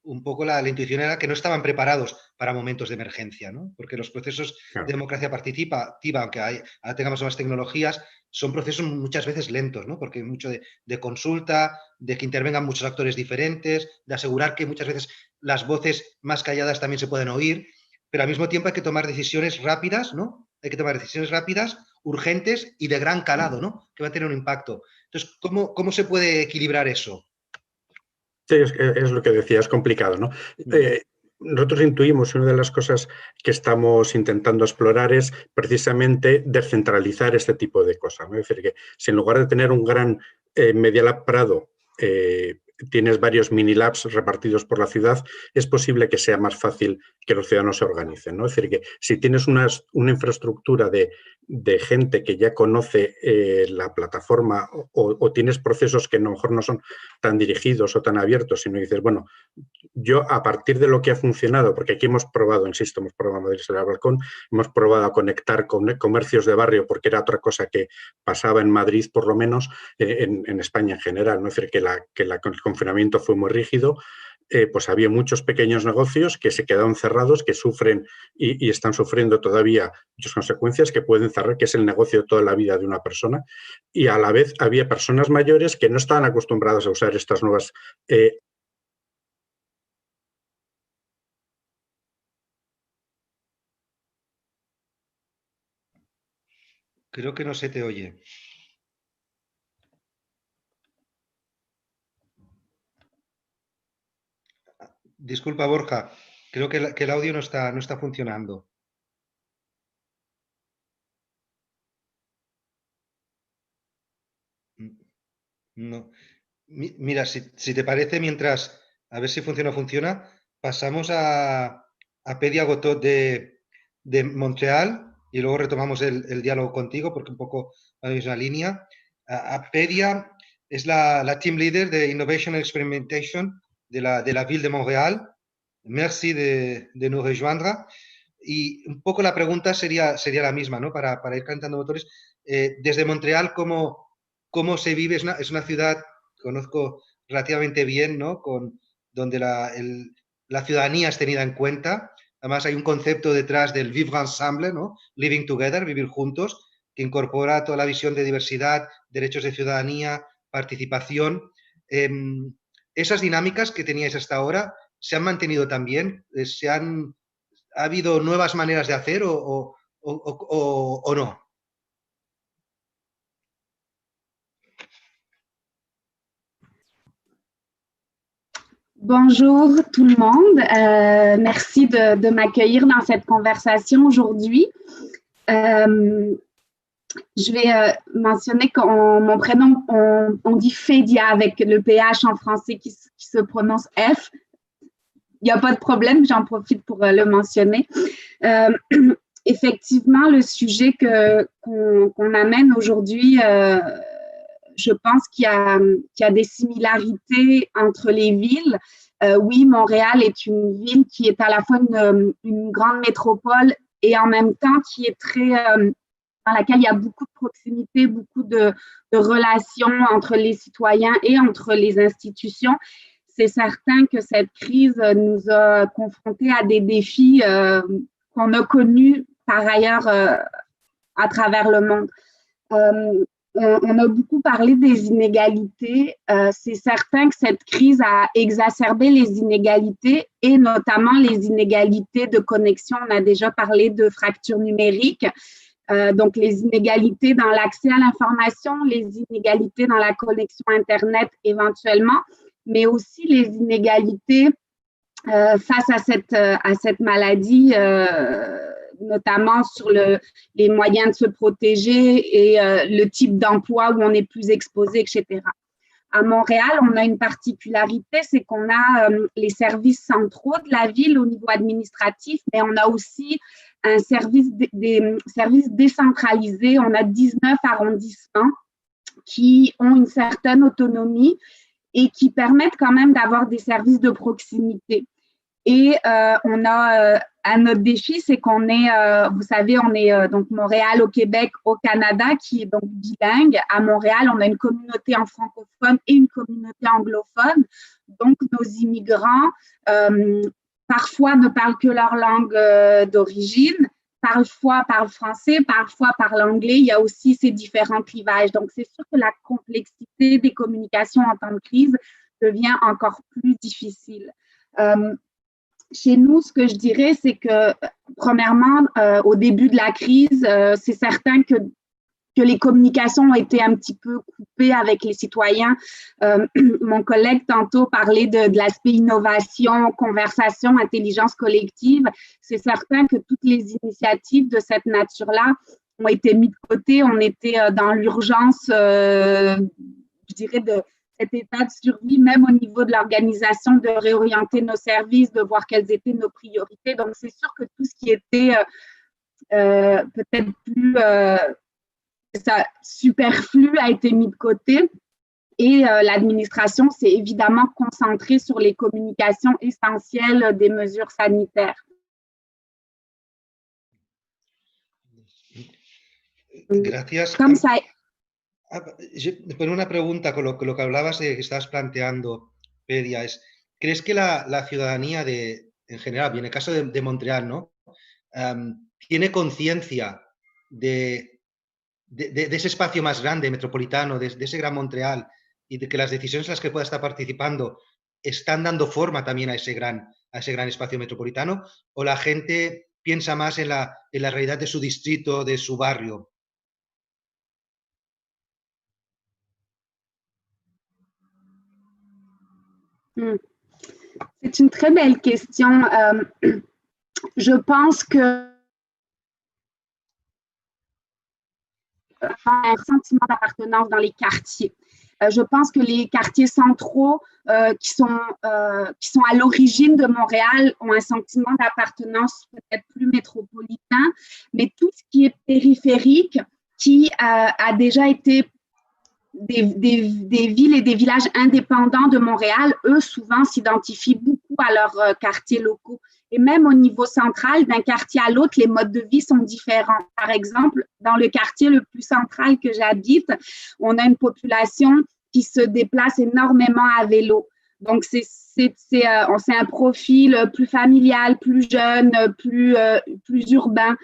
un poco la intuición era que no estaban preparados para momentos de emergencia, ¿no? Porque los procesos de democracia participativa, aunque ahora tengamos nuevas tecnologías, son procesos muchas veces lentos, ¿no? Porque hay mucho de consulta, de que intervengan muchos actores diferentes, de asegurar que muchas veces las voces más calladas también se pueden oír, pero al mismo tiempo hay que tomar decisiones rápidas, ¿no? Hay que tomar decisiones rápidas, urgentes y de gran calado, ¿no? Que va a tener un impacto. Entonces, ¿cómo se puede equilibrar eso? Sí, es lo que decía, es complicado, ¿no? Nosotros intuimos, una de las cosas que estamos intentando explorar es precisamente descentralizar este tipo de cosas, ¿no? Es decir, que si en lugar de tener un gran Media Lab Prado tienes varios mini labs repartidos por la ciudad, es posible que sea más fácil que los ciudadanos se organicen, ¿no? Es decir, que si tienes una infraestructura de gente que ya conoce la plataforma o tienes procesos que a lo mejor no son tan dirigidos o tan abiertos, sino dices, bueno, yo a partir de lo que ha funcionado, porque aquí hemos probado, insisto, hemos probado Madrid al Balcón, hemos probado a conectar con comercios de barrio, porque era otra cosa que pasaba en Madrid, por lo menos, en España en general, ¿no? Es decir, que el confinamiento fue muy rígido, pues había muchos pequeños negocios que se quedaron cerrados, que sufren y están sufriendo todavía muchas consecuencias, que pueden cerrar, que es el negocio de toda la vida de una persona, y a la vez había personas mayores que no estaban acostumbradas a usar estas nuevas Creo que no se te oye. Disculpa, Borja, creo que el audio no está funcionando. No. Mira, si te parece, mientras, a ver si funciona, pasamos a Pedia Gotot de Montreal y luego retomamos el diálogo contigo porque un poco va en la misma línea. Pedia es la team leader de Innovation and Experimentation de la Ville de Montréal. Merci de nous rejoindre. Y un poco la pregunta sería la misma, ¿no? Para ir calentando motores. Desde Montreal, ¿cómo se vive? Es una ciudad, conozco relativamente bien, ¿no? Donde la ciudadanía es tenida en cuenta. Además, hay un concepto detrás del vivre ensemble, ¿no? Living together, vivir juntos, que incorpora toda la visión de diversidad, derechos de ciudadanía, participación. Esas dinámicas que teníais hasta ahora, ¿se han mantenido también? ¿Ha habido nuevas maneras de hacer o no? Bonjour tout le monde. Merci de m'accueillir dans cette conversation aujourd'hui. Je vais mentionner que mon prénom, on dit Fédia avec le PH en français qui se prononce F. Il n'y a pas de problème, j'en profite pour le mentionner. Effectivement, le sujet qu'on amène aujourd'hui, je pense qu'il y a des similarités entre les villes. Oui, Montréal est une ville qui est à la fois une grande métropole et en même temps qui est très... dans laquelle il y a beaucoup de proximité, beaucoup de relations entre les citoyens et entre les institutions. C'est certain que cette crise nous a confrontés à des défis qu'on a connus par ailleurs à travers le monde. On a beaucoup parlé des inégalités. C'est certain que cette crise a exacerbé les inégalités et notamment les inégalités de connexion. On a déjà parlé de fractures numériques. Donc, les inégalités dans l'accès à l'information, les inégalités dans la connexion Internet éventuellement, mais aussi les inégalités face à cette maladie notamment sur les moyens de se protéger et le type d'emploi où on est plus exposé, etc. À Montréal, on a une particularité, c'est qu'on a les services centraux de la ville au niveau administratif, mais on a aussi des services décentralisés. On a 19 arrondissements qui ont une certaine autonomie et qui permettent quand même d'avoir des services de proximité. Et on a notre défi, c'est qu'on est, vous savez, on est donc Montréal au Québec, au Canada, qui est donc bilingue. À Montréal, on a une communauté en francophone et une communauté anglophone. Donc, nos immigrants, parfois ne parlent que leur langue d'origine, parfois parlent français, parfois parlent anglais. Il y a aussi ces différents clivages. Donc, c'est sûr que la complexité des communications en temps de crise devient encore plus difficile. Chez nous, ce que je dirais, c'est que, premièrement, au début de la crise, c'est certain que les communications ont été un petit peu coupées avec les citoyens. Mon collègue tantôt parlait de l'aspect innovation, conversation, intelligence collective. C'est certain que toutes les initiatives de cette nature-là ont été mises de côté. On était dans l'urgence, je dirais, de cet état de survie, même au niveau de l'organisation, de réorienter nos services, de voir quelles étaient nos priorités. Donc, c'est sûr que tout ce qui était peut-être plus superflu a été mis de côté. Et l'administration s'est évidemment concentrée sur les communications essentielles des mesures sanitaires. Gracias. Comme ça. Pero una pregunta con lo que hablabas de que estabas planteando, Pedia, es, ¿crees que la ciudadanía en general, y en el caso de Montreal, ¿no? Tiene conciencia de ese espacio más grande, metropolitano, de ese gran Montreal, y de que las decisiones en las que pueda estar participando están dando forma también a ese gran espacio metropolitano? ¿O la gente piensa más en la realidad de su distrito, de su barrio? C'est une très belle question. Je pense que un sentiment d'appartenance dans les quartiers. Je pense que les quartiers centraux qui sont à l'origine de Montréal ont un sentiment d'appartenance peut-être plus métropolitain, mais tout ce qui est périphérique, qui a déjà été des villes et des villages indépendants de Montréal, eux, souvent s'identifient beaucoup à leurs quartiers locaux. Et même au niveau central, d'un quartier à l'autre, les modes de vie sont différents. Par exemple, dans le quartier le plus central que j'habite, on a une population qui se déplace énormément à vélo. Donc, c'est un profil plus familial, plus jeune, plus urbain.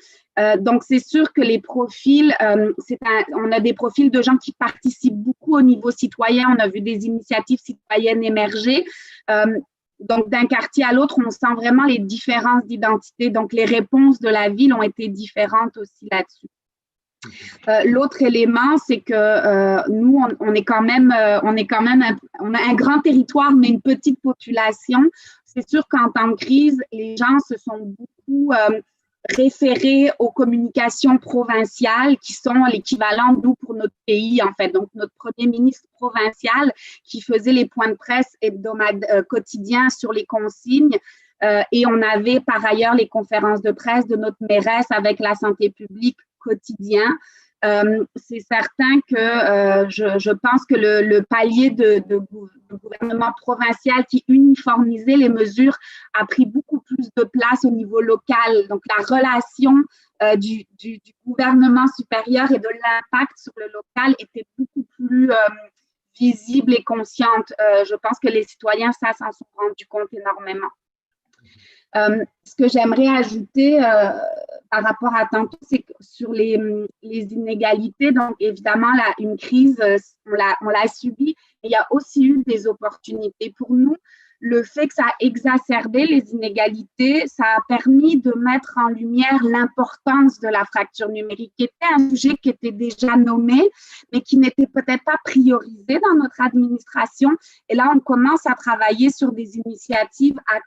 Donc, c'est sûr que les profils, on a des profils de gens qui participent beaucoup au niveau citoyen. On a vu des initiatives citoyennes émerger. Donc, d'un quartier à l'autre, on sent vraiment les différences d'identité. Donc, les réponses de la ville ont été différentes aussi là-dessus. L'autre élément, c'est que nous, on a un grand territoire, mais une petite population. C'est sûr qu'en temps de crise, les gens se sont beaucoup référés aux communications provinciales qui sont l'équivalent d'où pour notre pays, en fait. Donc, notre premier ministre provincial qui faisait les points de presse quotidiens sur les consignes. Et on avait par ailleurs les conférences de presse de notre mairesse avec la santé publique quotidien. C'est certain que je pense que le palier de gouvernement provincial qui uniformisait les mesures a pris beaucoup plus de place au niveau local. Donc, la relation du gouvernement supérieur et de l'impact sur le local était beaucoup plus visible et consciente. Je pense que les citoyens, ça, s'en sont rendus compte énormément. Ce que j'aimerais ajouter par rapport à tantôt, c'est que sur les inégalités, donc évidemment, une crise, on l'a subie, mais il y a aussi eu des opportunités. Pour nous, le fait que ça a exacerbé les inégalités, ça a permis de mettre en lumière l'importance de la fracture numérique, qui était un sujet qui était déjà nommé, mais qui n'était peut-être pas priorisé dans notre administration. Et là, on commence à travailler sur des initiatives à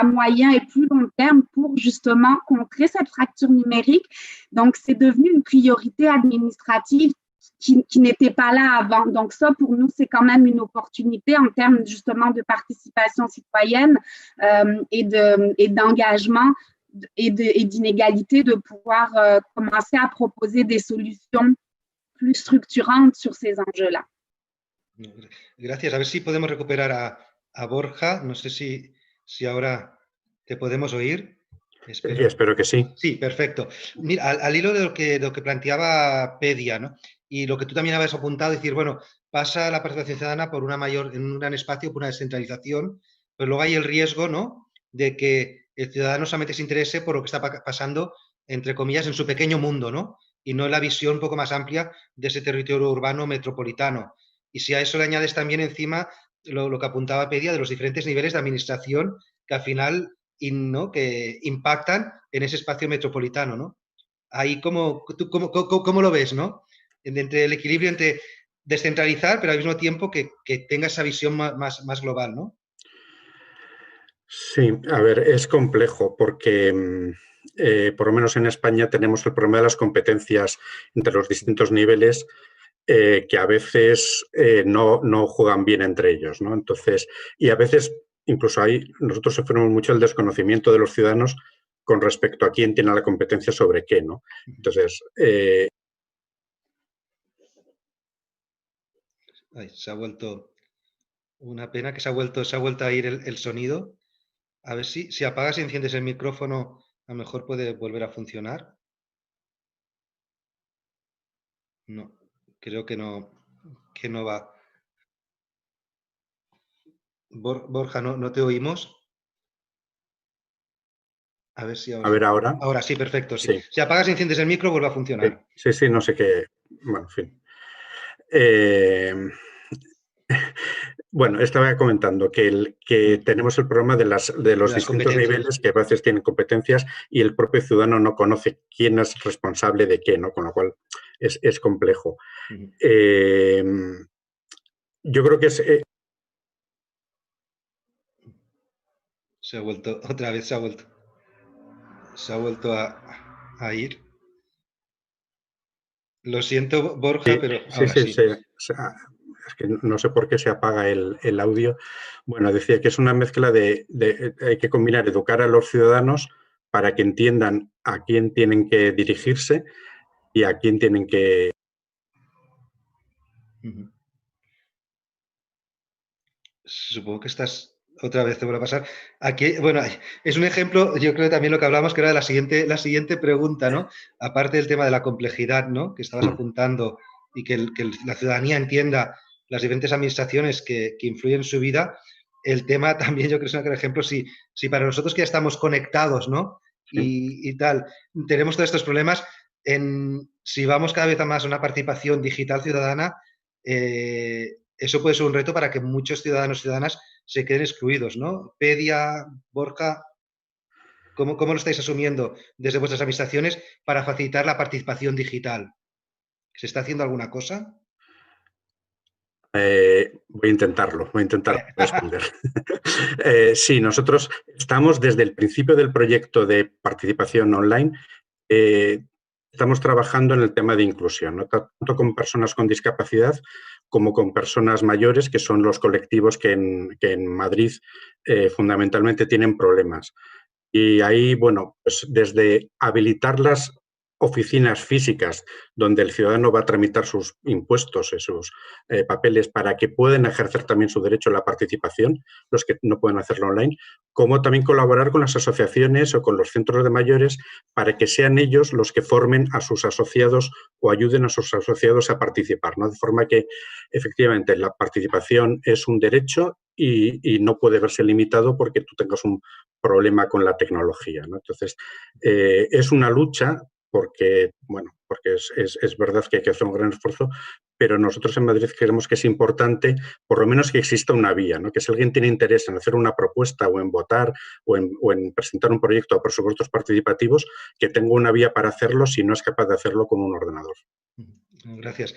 à moyen et plus long terme pour justement contrer cette fracture numérique. Donc, c'est devenu une priorité administrative qui n'était pas là avant. Donc ça, pour nous, c'est quand même une opportunité en termes justement de participation citoyenne et d'engagement et d'inégalité de pouvoir commencer à proposer des solutions plus structurantes sur ces enjeux-là. Gracias. A ver si podemos recuperar a Borja. No sé si ahora te podemos oír. Espero que sí. Sí, perfecto. Mira, al hilo de lo que planteaba Pedia, ¿no? Y lo que tú también habías apuntado, decir, bueno, pasa la participación ciudadana por en un gran espacio, por una descentralización, pero luego hay el riesgo, ¿no?, de que el ciudadano solamente se interese por lo que está pasando, entre comillas, en su pequeño mundo, ¿no? Y no en la visión un poco más amplia de ese territorio urbano metropolitano. Y si a eso le añades también encima lo que apuntaba Pedia de los diferentes niveles de administración que al final ¿no?, que impactan en ese espacio metropolitano, ¿no? Ahí ¿cómo lo ves, ¿no? Entre el equilibrio entre descentralizar, pero al mismo tiempo que tenga esa visión más global, ¿no? Sí, a ver, es complejo porque por lo menos en España tenemos el problema de las competencias entre los distintos niveles que a veces no juegan bien entre ellos, ¿no? Entonces, y a veces incluso ahí nosotros sufrimos mucho el desconocimiento de los ciudadanos con respecto a quién tiene la competencia sobre qué, ¿no? Entonces... Ay, se ha vuelto una pena que se ha vuelto a ir el sonido. A ver si apagas y enciendes el micrófono, a lo mejor puede volver a funcionar. No, creo que no va. Borja, no te oímos. A ver si ahora. A ver, ahora. Ahora sí, perfecto. Sí. Sí. Si apagas y enciendes el micro, vuelve a funcionar. Sí, no sé qué. Bueno, en fin. Bueno, estaba comentando que tenemos el problema de los distintos niveles que a veces tienen competencias y el propio ciudadano no conoce quién es responsable de qué, ¿no? Con lo cual es complejo. Yo creo que es... Se ha vuelto, otra vez se ha vuelto a ir. Lo siento, Borja, pero ahora sí. Es que no sé por qué se apaga el audio. Bueno, decía que es una mezcla hay que combinar educar a los ciudadanos para que entiendan a quién tienen que dirigirse y a quién tienen que... Supongo que estás... Otra vez te vuelve a pasar. Aquí, bueno, es un ejemplo, yo creo que también lo que hablamos, que era la siguiente pregunta, ¿no? Aparte del tema de la complejidad, ¿no?, que estabas apuntando y que la ciudadanía entienda las diferentes administraciones que influyen en su vida, el tema también yo creo que es un ejemplo, si para nosotros que ya estamos conectados, ¿no?, y tal, tenemos todos estos problemas, si vamos cada vez a más a una participación digital ciudadana, eso puede ser un reto para que muchos ciudadanos y ciudadanas se queden excluidos, ¿no? Pedia, Borja, ¿cómo lo estáis asumiendo desde vuestras administraciones para facilitar la participación digital? ¿Se está haciendo alguna cosa? Voy a intentar responder. Sí, nosotros estamos desde el principio del proyecto de participación online, estamos trabajando en el tema de inclusión, ¿no?, tanto con personas con discapacidad como con personas mayores, que son los colectivos que en Madrid fundamentalmente tienen problemas. Y ahí, bueno, pues desde habilitar las oficinas físicas donde el ciudadano va a tramitar sus impuestos y sus papeles para que puedan ejercer también su derecho a la participación, los que no pueden hacerlo online, como también colaborar con las asociaciones o con los centros de mayores para que sean ellos los que formen a sus asociados o ayuden a sus asociados a participar, ¿no? De forma que efectivamente la participación es un derecho y no puede verse limitado porque tú tengas un problema con la tecnología, ¿no? Entonces, es una lucha porque es verdad que hay que hacer un gran esfuerzo, pero nosotros en Madrid creemos que es importante por lo menos que exista una vía, ¿no? Que si alguien tiene interés en hacer una propuesta o en votar o en presentar un proyecto a presupuestos participativos, que tenga una vía para hacerlo si no es capaz de hacerlo con un ordenador. Gracias.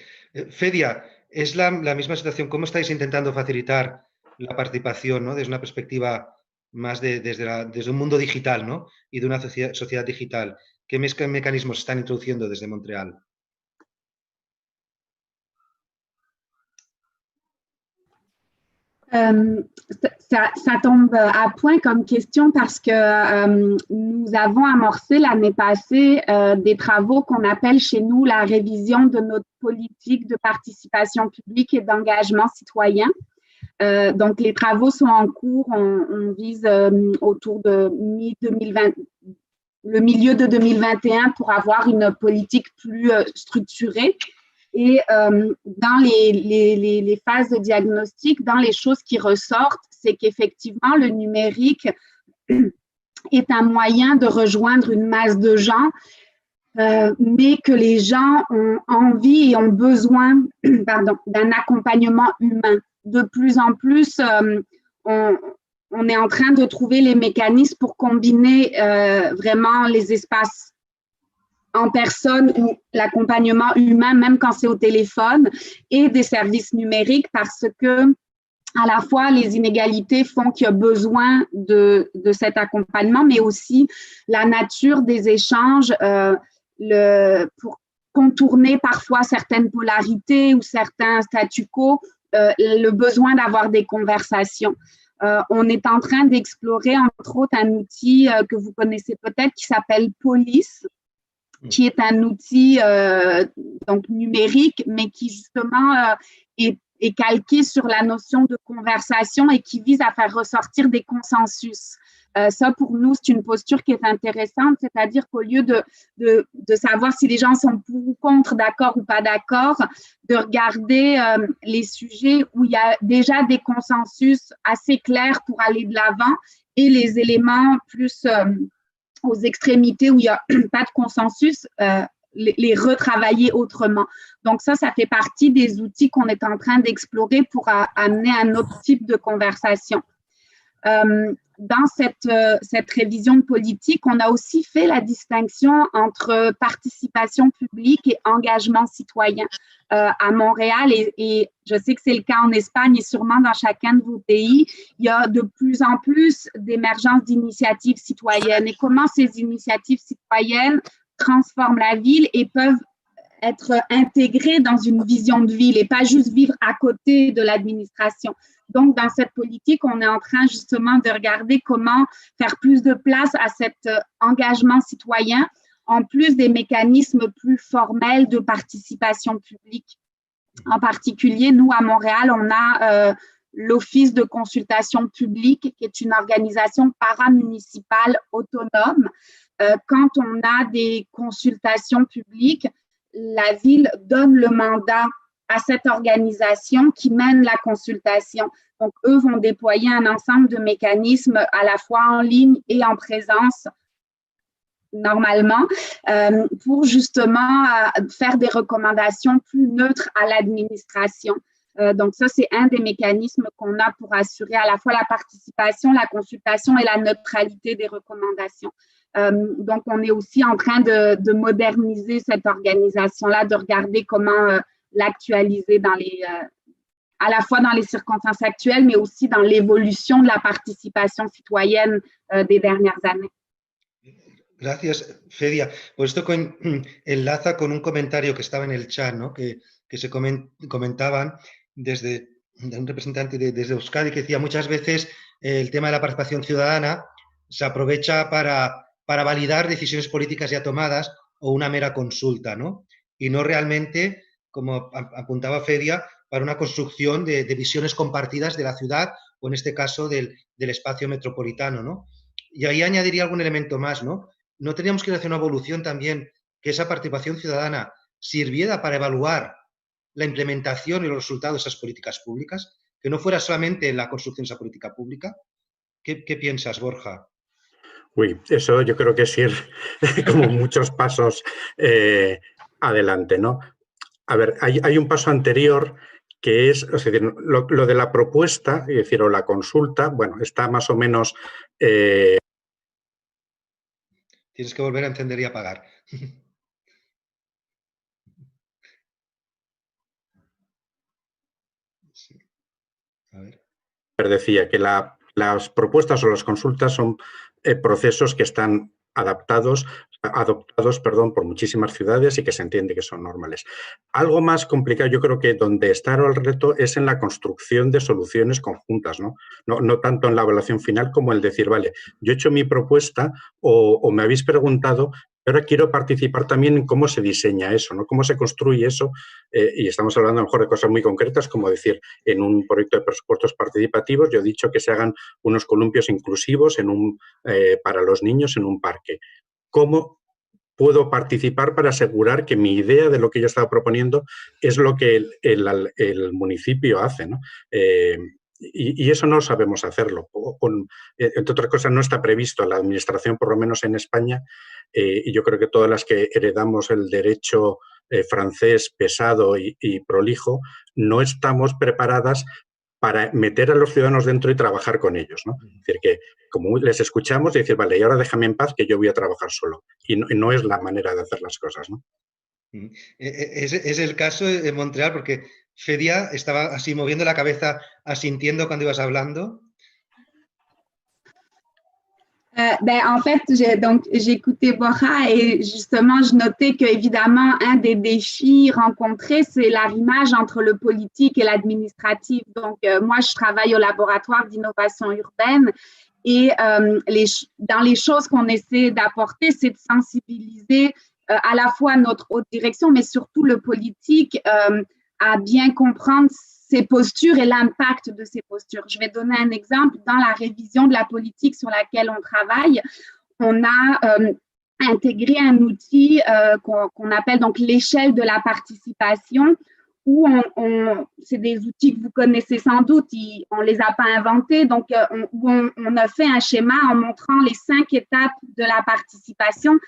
Fedia, es la misma situación. ¿Cómo estáis intentando facilitar la participación, ¿no?, desde una perspectiva más desde un mundo digital, ¿no? Y de una sociedad digital. ¿Qué mecanismos se están introduciendo desde Montréal? Ça tombe à point comme question parce que nous avons amorcé l'année passée des travaux qu'on appelle chez nous la révision de notre politique de participation publique et d'engagement citoyen. Donc, les travaux sont en cours. On vise autour de le milieu de 2021 pour avoir une politique plus structurée. Et dans les phases de diagnostic, dans les choses qui ressortent, c'est qu'effectivement, le numérique est un moyen de rejoindre une masse de gens, mais que les gens ont envie et ont besoin d'un accompagnement humain. De plus en plus, on est en train de trouver les mécanismes pour combiner vraiment les espaces en personne ou l'accompagnement humain, même quand c'est au téléphone, et des services numériques parce que à la fois les inégalités font qu'il y a besoin de cet accompagnement, mais aussi la nature des échanges pour contourner parfois certaines polarités ou certains statu quo, le besoin d'avoir des conversations. On est en train d'explorer, entre autres, un outil que vous connaissez peut-être qui s'appelle Police, qui est un outil donc numérique, mais qui justement est calqué sur la notion de conversation et qui vise à faire ressortir des consensus. Ça, pour nous, c'est une posture qui est intéressante, c'est-à-dire qu'au lieu de savoir si les gens sont pour ou contre, d'accord ou pas d'accord, de regarder les sujets où il y a déjà des consensus assez clairs pour aller de l'avant et les éléments plus aux extrémités où il n'y a pas de consensus, les retravailler autrement. Donc ça fait partie des outils qu'on est en train d'explorer pour amener un autre type de conversation. Dans cette révision de politique, on a aussi fait la distinction entre participation publique et engagement citoyen à Montréal et je sais que c'est le cas en Espagne et sûrement dans chacun de vos pays. Il y a de plus en plus d'émergence d'initiatives citoyennes et comment ces initiatives citoyennes transforment la ville et peuvent être intégrées dans une vision de ville et pas juste vivre à côté de l'administration. Donc, dans cette politique, on est en train justement de regarder comment faire plus de place à cet engagement citoyen, en plus des mécanismes plus formels de participation publique. En particulier, nous, à Montréal, on a l'Office de consultation publique, qui est une organisation paramunicipale autonome. Quand on a des consultations publiques, la ville donne le mandat à cette organisation qui mène la consultation. Donc, eux vont déployer un ensemble de mécanismes à la fois en ligne et en présence, normalement, pour justement faire des recommandations plus neutres à l'administration. Donc, ça, c'est un des mécanismes qu'on a pour assurer à la fois la participation, la consultation et la neutralité des recommandations. Donc, on est aussi en train de moderniser cette organisation-là, de regarder comment l'actualiser à la fois dans les circonstances actuelles, mais aussi dans l'évolution de la participation citoyenne des dernières années. Gracias, Fedia. Pues esto enlaza con un comentario que estaba en el chat, ¿no? que se comentaban de un representante desde Euskadi que decía muchas veces el tema de la participación ciudadana se aprovecha para validar decisiones políticas ya tomadas o una mera consulta, ¿no? Y no realmente, como apuntaba Fedia, para una construcción de visiones compartidas de la ciudad o en este caso del espacio metropolitano, ¿no? Y ahí añadiría algún elemento más, ¿no? ¿No teníamos que hacer una evolución también que esa participación ciudadana sirviera para evaluar la implementación y los resultados de esas políticas públicas? Que no fuera solamente la construcción de esa política pública. ¿Qué piensas, Borja? Uy, eso yo creo que es ir como muchos pasos adelante, ¿no? A ver, hay un paso anterior que es decir, lo de la propuesta, es decir, o la consulta, bueno, está más o menos... Tienes que volver a encender y apagar. Sí. A ver. Decía que la las propuestas o las consultas son procesos que están adoptados por muchísimas ciudades y que se entiende que son normales. Algo más complicado, yo creo que donde está el reto es en la construcción de soluciones conjuntas, ¿no? No tanto en la evaluación final como el decir, vale, yo he hecho mi propuesta o me habéis preguntado, ahora quiero participar también en cómo se diseña eso, ¿no? Cómo se construye eso, y estamos hablando a lo mejor de cosas muy concretas, como decir, en un proyecto de presupuestos participativos, yo he dicho que se hagan unos columpios inclusivos para los niños en un parque. ¿Cómo puedo participar para asegurar que mi idea de lo que yo estaba proponiendo es lo que el municipio hace, ¿no? Y eso no sabemos hacerlo. Entre otras cosas, no está previsto en la administración, por lo menos en España, y yo creo que todas las que heredamos el derecho francés pesado y prolijo, no estamos preparadas para meter a los ciudadanos dentro y trabajar con ellos, ¿no? Es decir, que como les escuchamos y decir, vale, y ahora déjame en paz que yo voy a trabajar solo. Y no es la manera de hacer las cosas, ¿no? Es el caso de Montreal, porque Fedia estaba así moviendo la cabeza, asintiendo cuando ibas hablando. En fait, j'écoutais Borja et justement, je notais qu'évidemment, un des défis rencontrés, c'est l'arrimage entre le politique et l'administratif. Donc, moi, je travaille au laboratoire d'innovation urbaine et dans les choses qu'on essaie d'apporter, c'est de sensibiliser à la fois notre haute direction, mais surtout le politique à bien comprendre ces postures et l'impact de ces postures. Je vais donner un exemple. Dans la révision de la politique sur laquelle on travaille, on a intégré un outil qu'on appelle donc l'échelle de la participation, où c'est des outils que vous connaissez sans doute, on ne les a pas inventés, donc où on a fait un schéma en montrant les 5 étapes de la participation,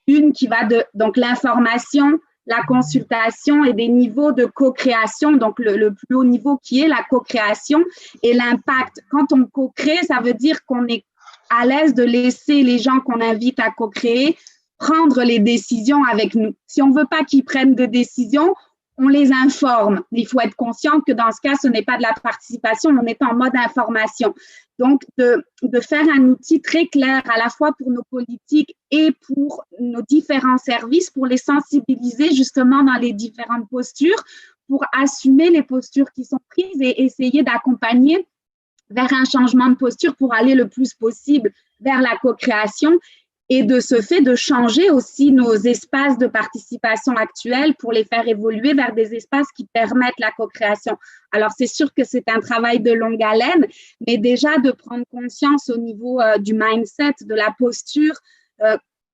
une qui va de donc l'information, la consultation et des niveaux de co-création, donc le plus haut niveau qui est la co-création et l'impact. Quand on co-crée, ça veut dire qu'on est à l'aise de laisser les gens qu'on invite à co-créer prendre les décisions avec nous. Si on ne veut pas qu'ils prennent de décisions, on les informe. Il faut être conscient que dans ce cas, ce n'est pas de la participation, on est en mode information. Donc, de faire un outil très clair à la fois pour nos politiques et pour nos différents services, pour les sensibiliser justement dans les différentes postures, pour assumer les postures qui sont prises et essayer d'accompagner vers un changement de posture pour aller le plus possible vers la co-création et de ce fait de changer aussi nos espaces de participation actuels pour les faire évoluer vers des espaces qui permettent la co-création. Alors, c'est sûr que c'est un travail de longue haleine, mais déjà de prendre conscience au niveau du mindset, de la posture.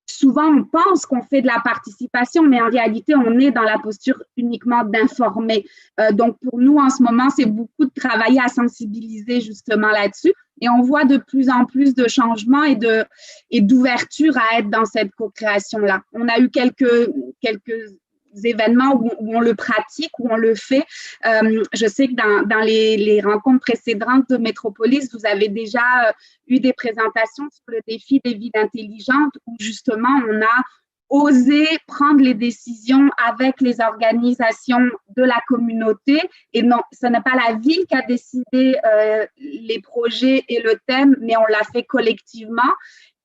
Souvent, on pense qu'on fait de la participation, mais en réalité, on est dans la posture uniquement d'informer. Donc, pour nous, en ce moment, c'est beaucoup de travailler à sensibiliser justement là-dessus. Et on voit de plus en plus de changements et d'ouverture à être dans cette co-création-là. On a eu quelques événements où on le pratique, où on le fait. Je sais que dans les rencontres précédentes de Metropolis, vous avez déjà eu des présentations sur le défi des villes intelligentes où justement on a osé prendre les décisions avec les organisations de la communauté. Et non, ce n'est pas la ville qui a décidé les projets et le thème, mais on l'a fait collectivement.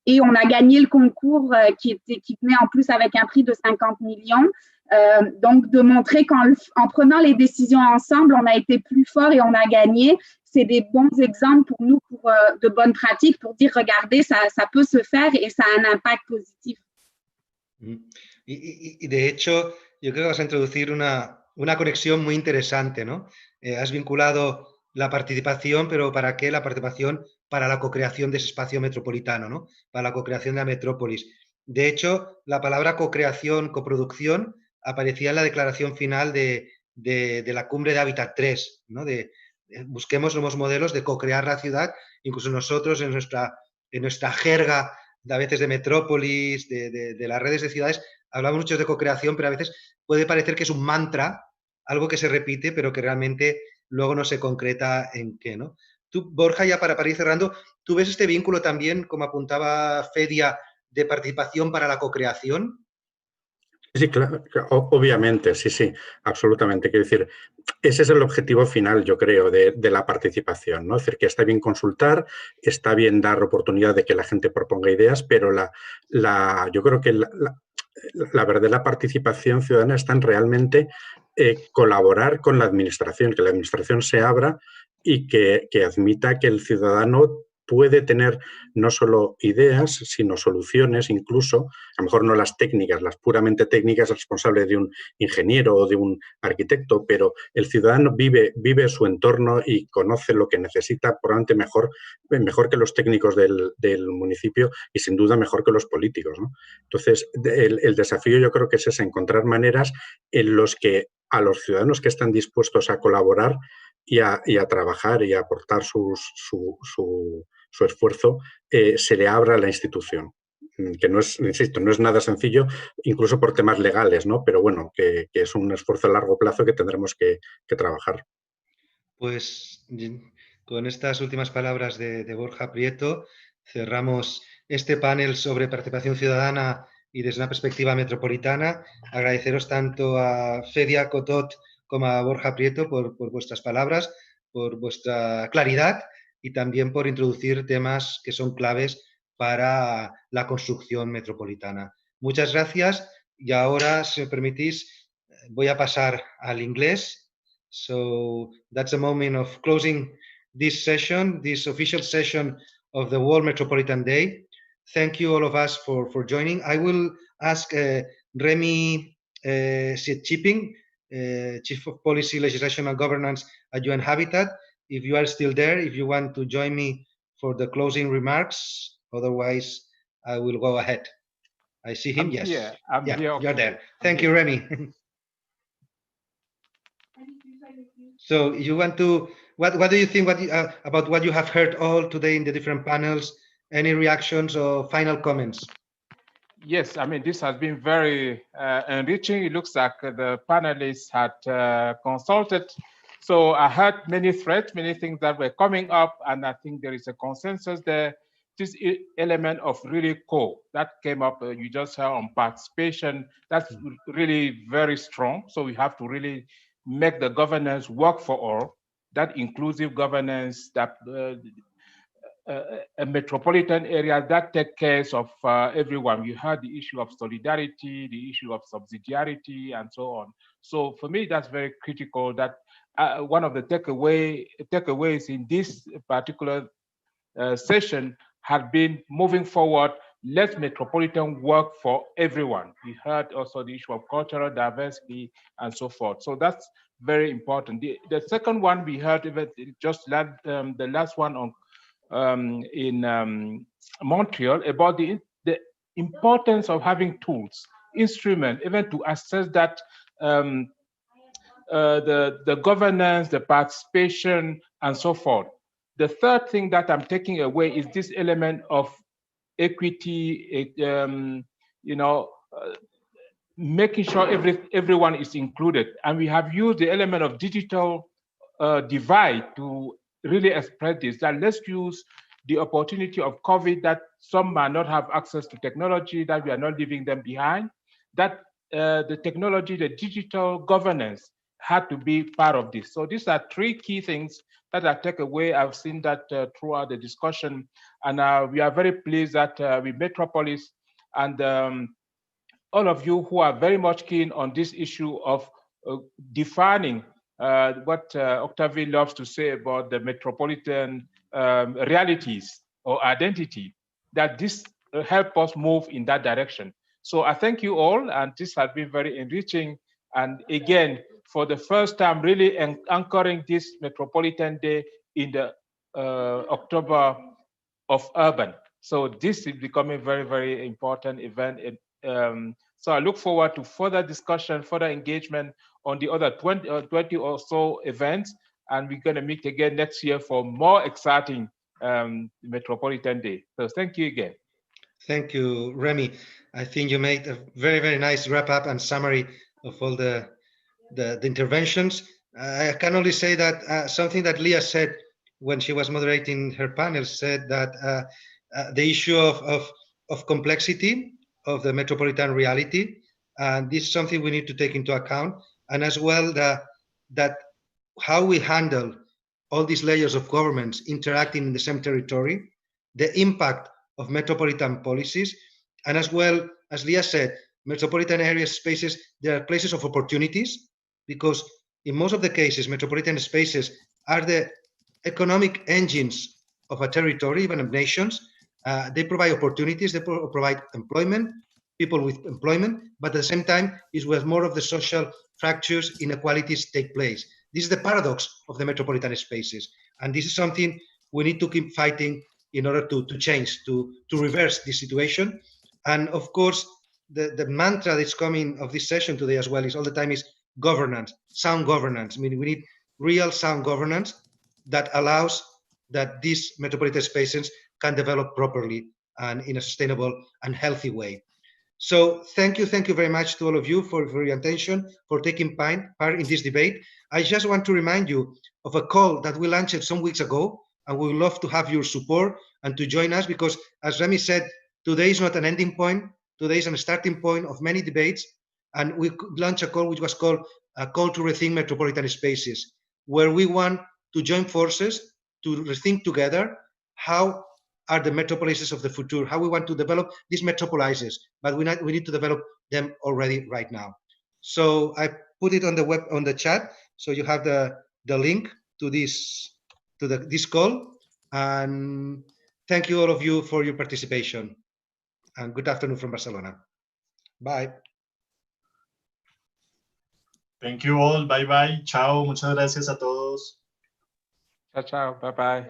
Et on a gagné le concours qui venait en plus avec un prix de 50 millions. Donc, de montrer qu'en prenant les décisions ensemble, on a été plus fort et on a gagné. C'est des bons exemples pour nous, de bonnes pratiques, pour dire, regardez, ça peut se faire et ça a un impact positif. Y de hecho, yo creo que vas a introducir una conexión muy interesante, ¿no? Has vinculado la participación, pero ¿para qué la participación? Para la co-creación de ese espacio metropolitano, ¿no? Para la co-creación de la metrópolis. De hecho, la palabra co-creación, coproducción, aparecía en la declaración final de la cumbre de Habitat 3, ¿no? Busquemos nuevos modelos de co-crear la ciudad, incluso nosotros en nuestra jerga a veces de metrópolis, de las redes de ciudades, hablamos mucho de co-creación, pero a veces puede parecer que es un mantra, algo que se repite, pero que realmente luego no se concreta en qué, ¿no? Tú, Borja, ya para ir cerrando, ¿tú ves este vínculo también, como apuntaba Fedia, de participación para la co-creación? Sí, claro, obviamente, sí, absolutamente. Quiero decir, ese es el objetivo final, yo creo, de la participación, ¿no? Es decir, que está bien consultar, está bien dar oportunidad de que la gente proponga ideas, pero yo creo que la verdadera participación ciudadana está en realmente colaborar con la administración, que la administración se abra y que admita que el ciudadano puede tener no solo ideas, sino soluciones incluso, a lo mejor no las técnicas, las puramente técnicas responsables de un ingeniero o de un arquitecto, pero el ciudadano vive su entorno y conoce lo que necesita probablemente mejor que los técnicos del municipio y sin duda mejor que los políticos, ¿no? Entonces, el desafío yo creo que es ese, encontrar maneras en los que a los ciudadanos que están dispuestos a colaborar y a trabajar y a aportar su esfuerzo, se le abra a la institución. Que no es, insisto, no es nada sencillo, incluso por temas legales, ¿no? Pero bueno, que es un esfuerzo a largo plazo que tendremos que trabajar. Pues con estas últimas palabras de Borja Prieto, cerramos este panel sobre participación ciudadana y desde una perspectiva metropolitana. Agradeceros tanto a Fedia Cotot como a Borja Prieto por vuestras palabras, por vuestra claridad y también por introducir temas que son claves para la construcción metropolitana. Muchas gracias y ahora, si me permitís, voy a pasar al inglés. So that's a moment of closing this session, this official session of the World Metropolitan Day. Thank you all of us for joining. I will ask Remy Sietchiping, Chief of Policy, Legislation and Governance at UN-Habitat, if you are still there, if you want to join me for the closing remarks. Otherwise, I will go ahead. I see him. I'm here. You're there. Thank you, Remy. So you want to, what do you think about what you have heard all today in the different panels? Any reactions or final comments? Yes, I mean, this has been very enriching. It looks like the panelists had consulted. So I heard many threats, many things that were coming up, and I think there is a consensus there. This element of really core that came up, you just heard on participation, that's really very strong. So we have to really make the governance work for all, that inclusive governance, that a metropolitan area that takes care of everyone. You heard the issue of solidarity, the issue of subsidiarity, and so on. So for me, that's very critical. That one of the takeaways in this particular session had been moving forward. Let Metropolitan work for everyone. We heard also the issue of cultural diversity and so forth. So that's very important. The second one we heard, just the last one on in Montreal, about the importance of having tools, instruments, even to assess that the governance, the participation, and so forth. The third thing that I'm taking away is this element of equity, making sure everyone is included. And we have used the element of digital divide to really express this, that let's use the opportunity of COVID, that some might not have access to technology, that we are not leaving them behind, that the technology, the digital governance had to be part of this. So these are three key things that I take away. I've seen that throughout the discussion, and we are very pleased that with Metropolis and all of you who are very much keen on this issue of defining what Octavie loves to say about the metropolitan realities or identity, that this help us move in that direction. So I thank you all, and this has been very enriching. And again, for the first time, really anchoring this Metropolitan Day in the October of Urban. So this is becoming a very, very important event. So I look forward to further discussion, further engagement on the other 20 or so events. And we're going to meet again next year for more exciting Metropolitan Day. So thank you again. Thank you, Remy. I think you made a very, very nice wrap up and summary of all the interventions. I can only say that something that Leah said when she was moderating her panel, said that the issue of complexity of the metropolitan reality And this is something we need to take into account. And as well, that how we handle all these layers of governments interacting in the same territory, the impact of metropolitan policies, and as well, as Leah said, metropolitan area spaces, they are places of opportunities, because in most of the cases, metropolitan spaces are the economic engines of a territory, even of nations. They provide opportunities, they provide employment, people with employment, but at the same time is where more of the social fractures, inequalities take place. This is the paradox of the metropolitan spaces. And this is something we need to keep fighting in order to change, to reverse this situation. And of course, the mantra that's coming of this session today as well is all the time is governance, sound governance. I mean, we need real sound governance that allows that these metropolitan spaces can develop properly and in a sustainable and healthy way. So thank you very much to all of you for your attention, for taking part in this debate. I just want to remind you of a call that we launched some weeks ago, and we would love to have your support and to join us, because as Remy said, today is not an ending point, today is a starting point of many debates, and we launched a call which was called a call to rethink metropolitan spaces, where we want to join forces to rethink together how are the metropolises of the future, how we want to develop these metropolises, but we need to develop them already right now. So I put it on the web, on the chat, so you have the link to this call. And thank you all of you for your participation. And good afternoon from Barcelona. Bye. Thank you all. Bye bye. Chao. Muchas gracias a todos. Ciao, ciao. Bye bye.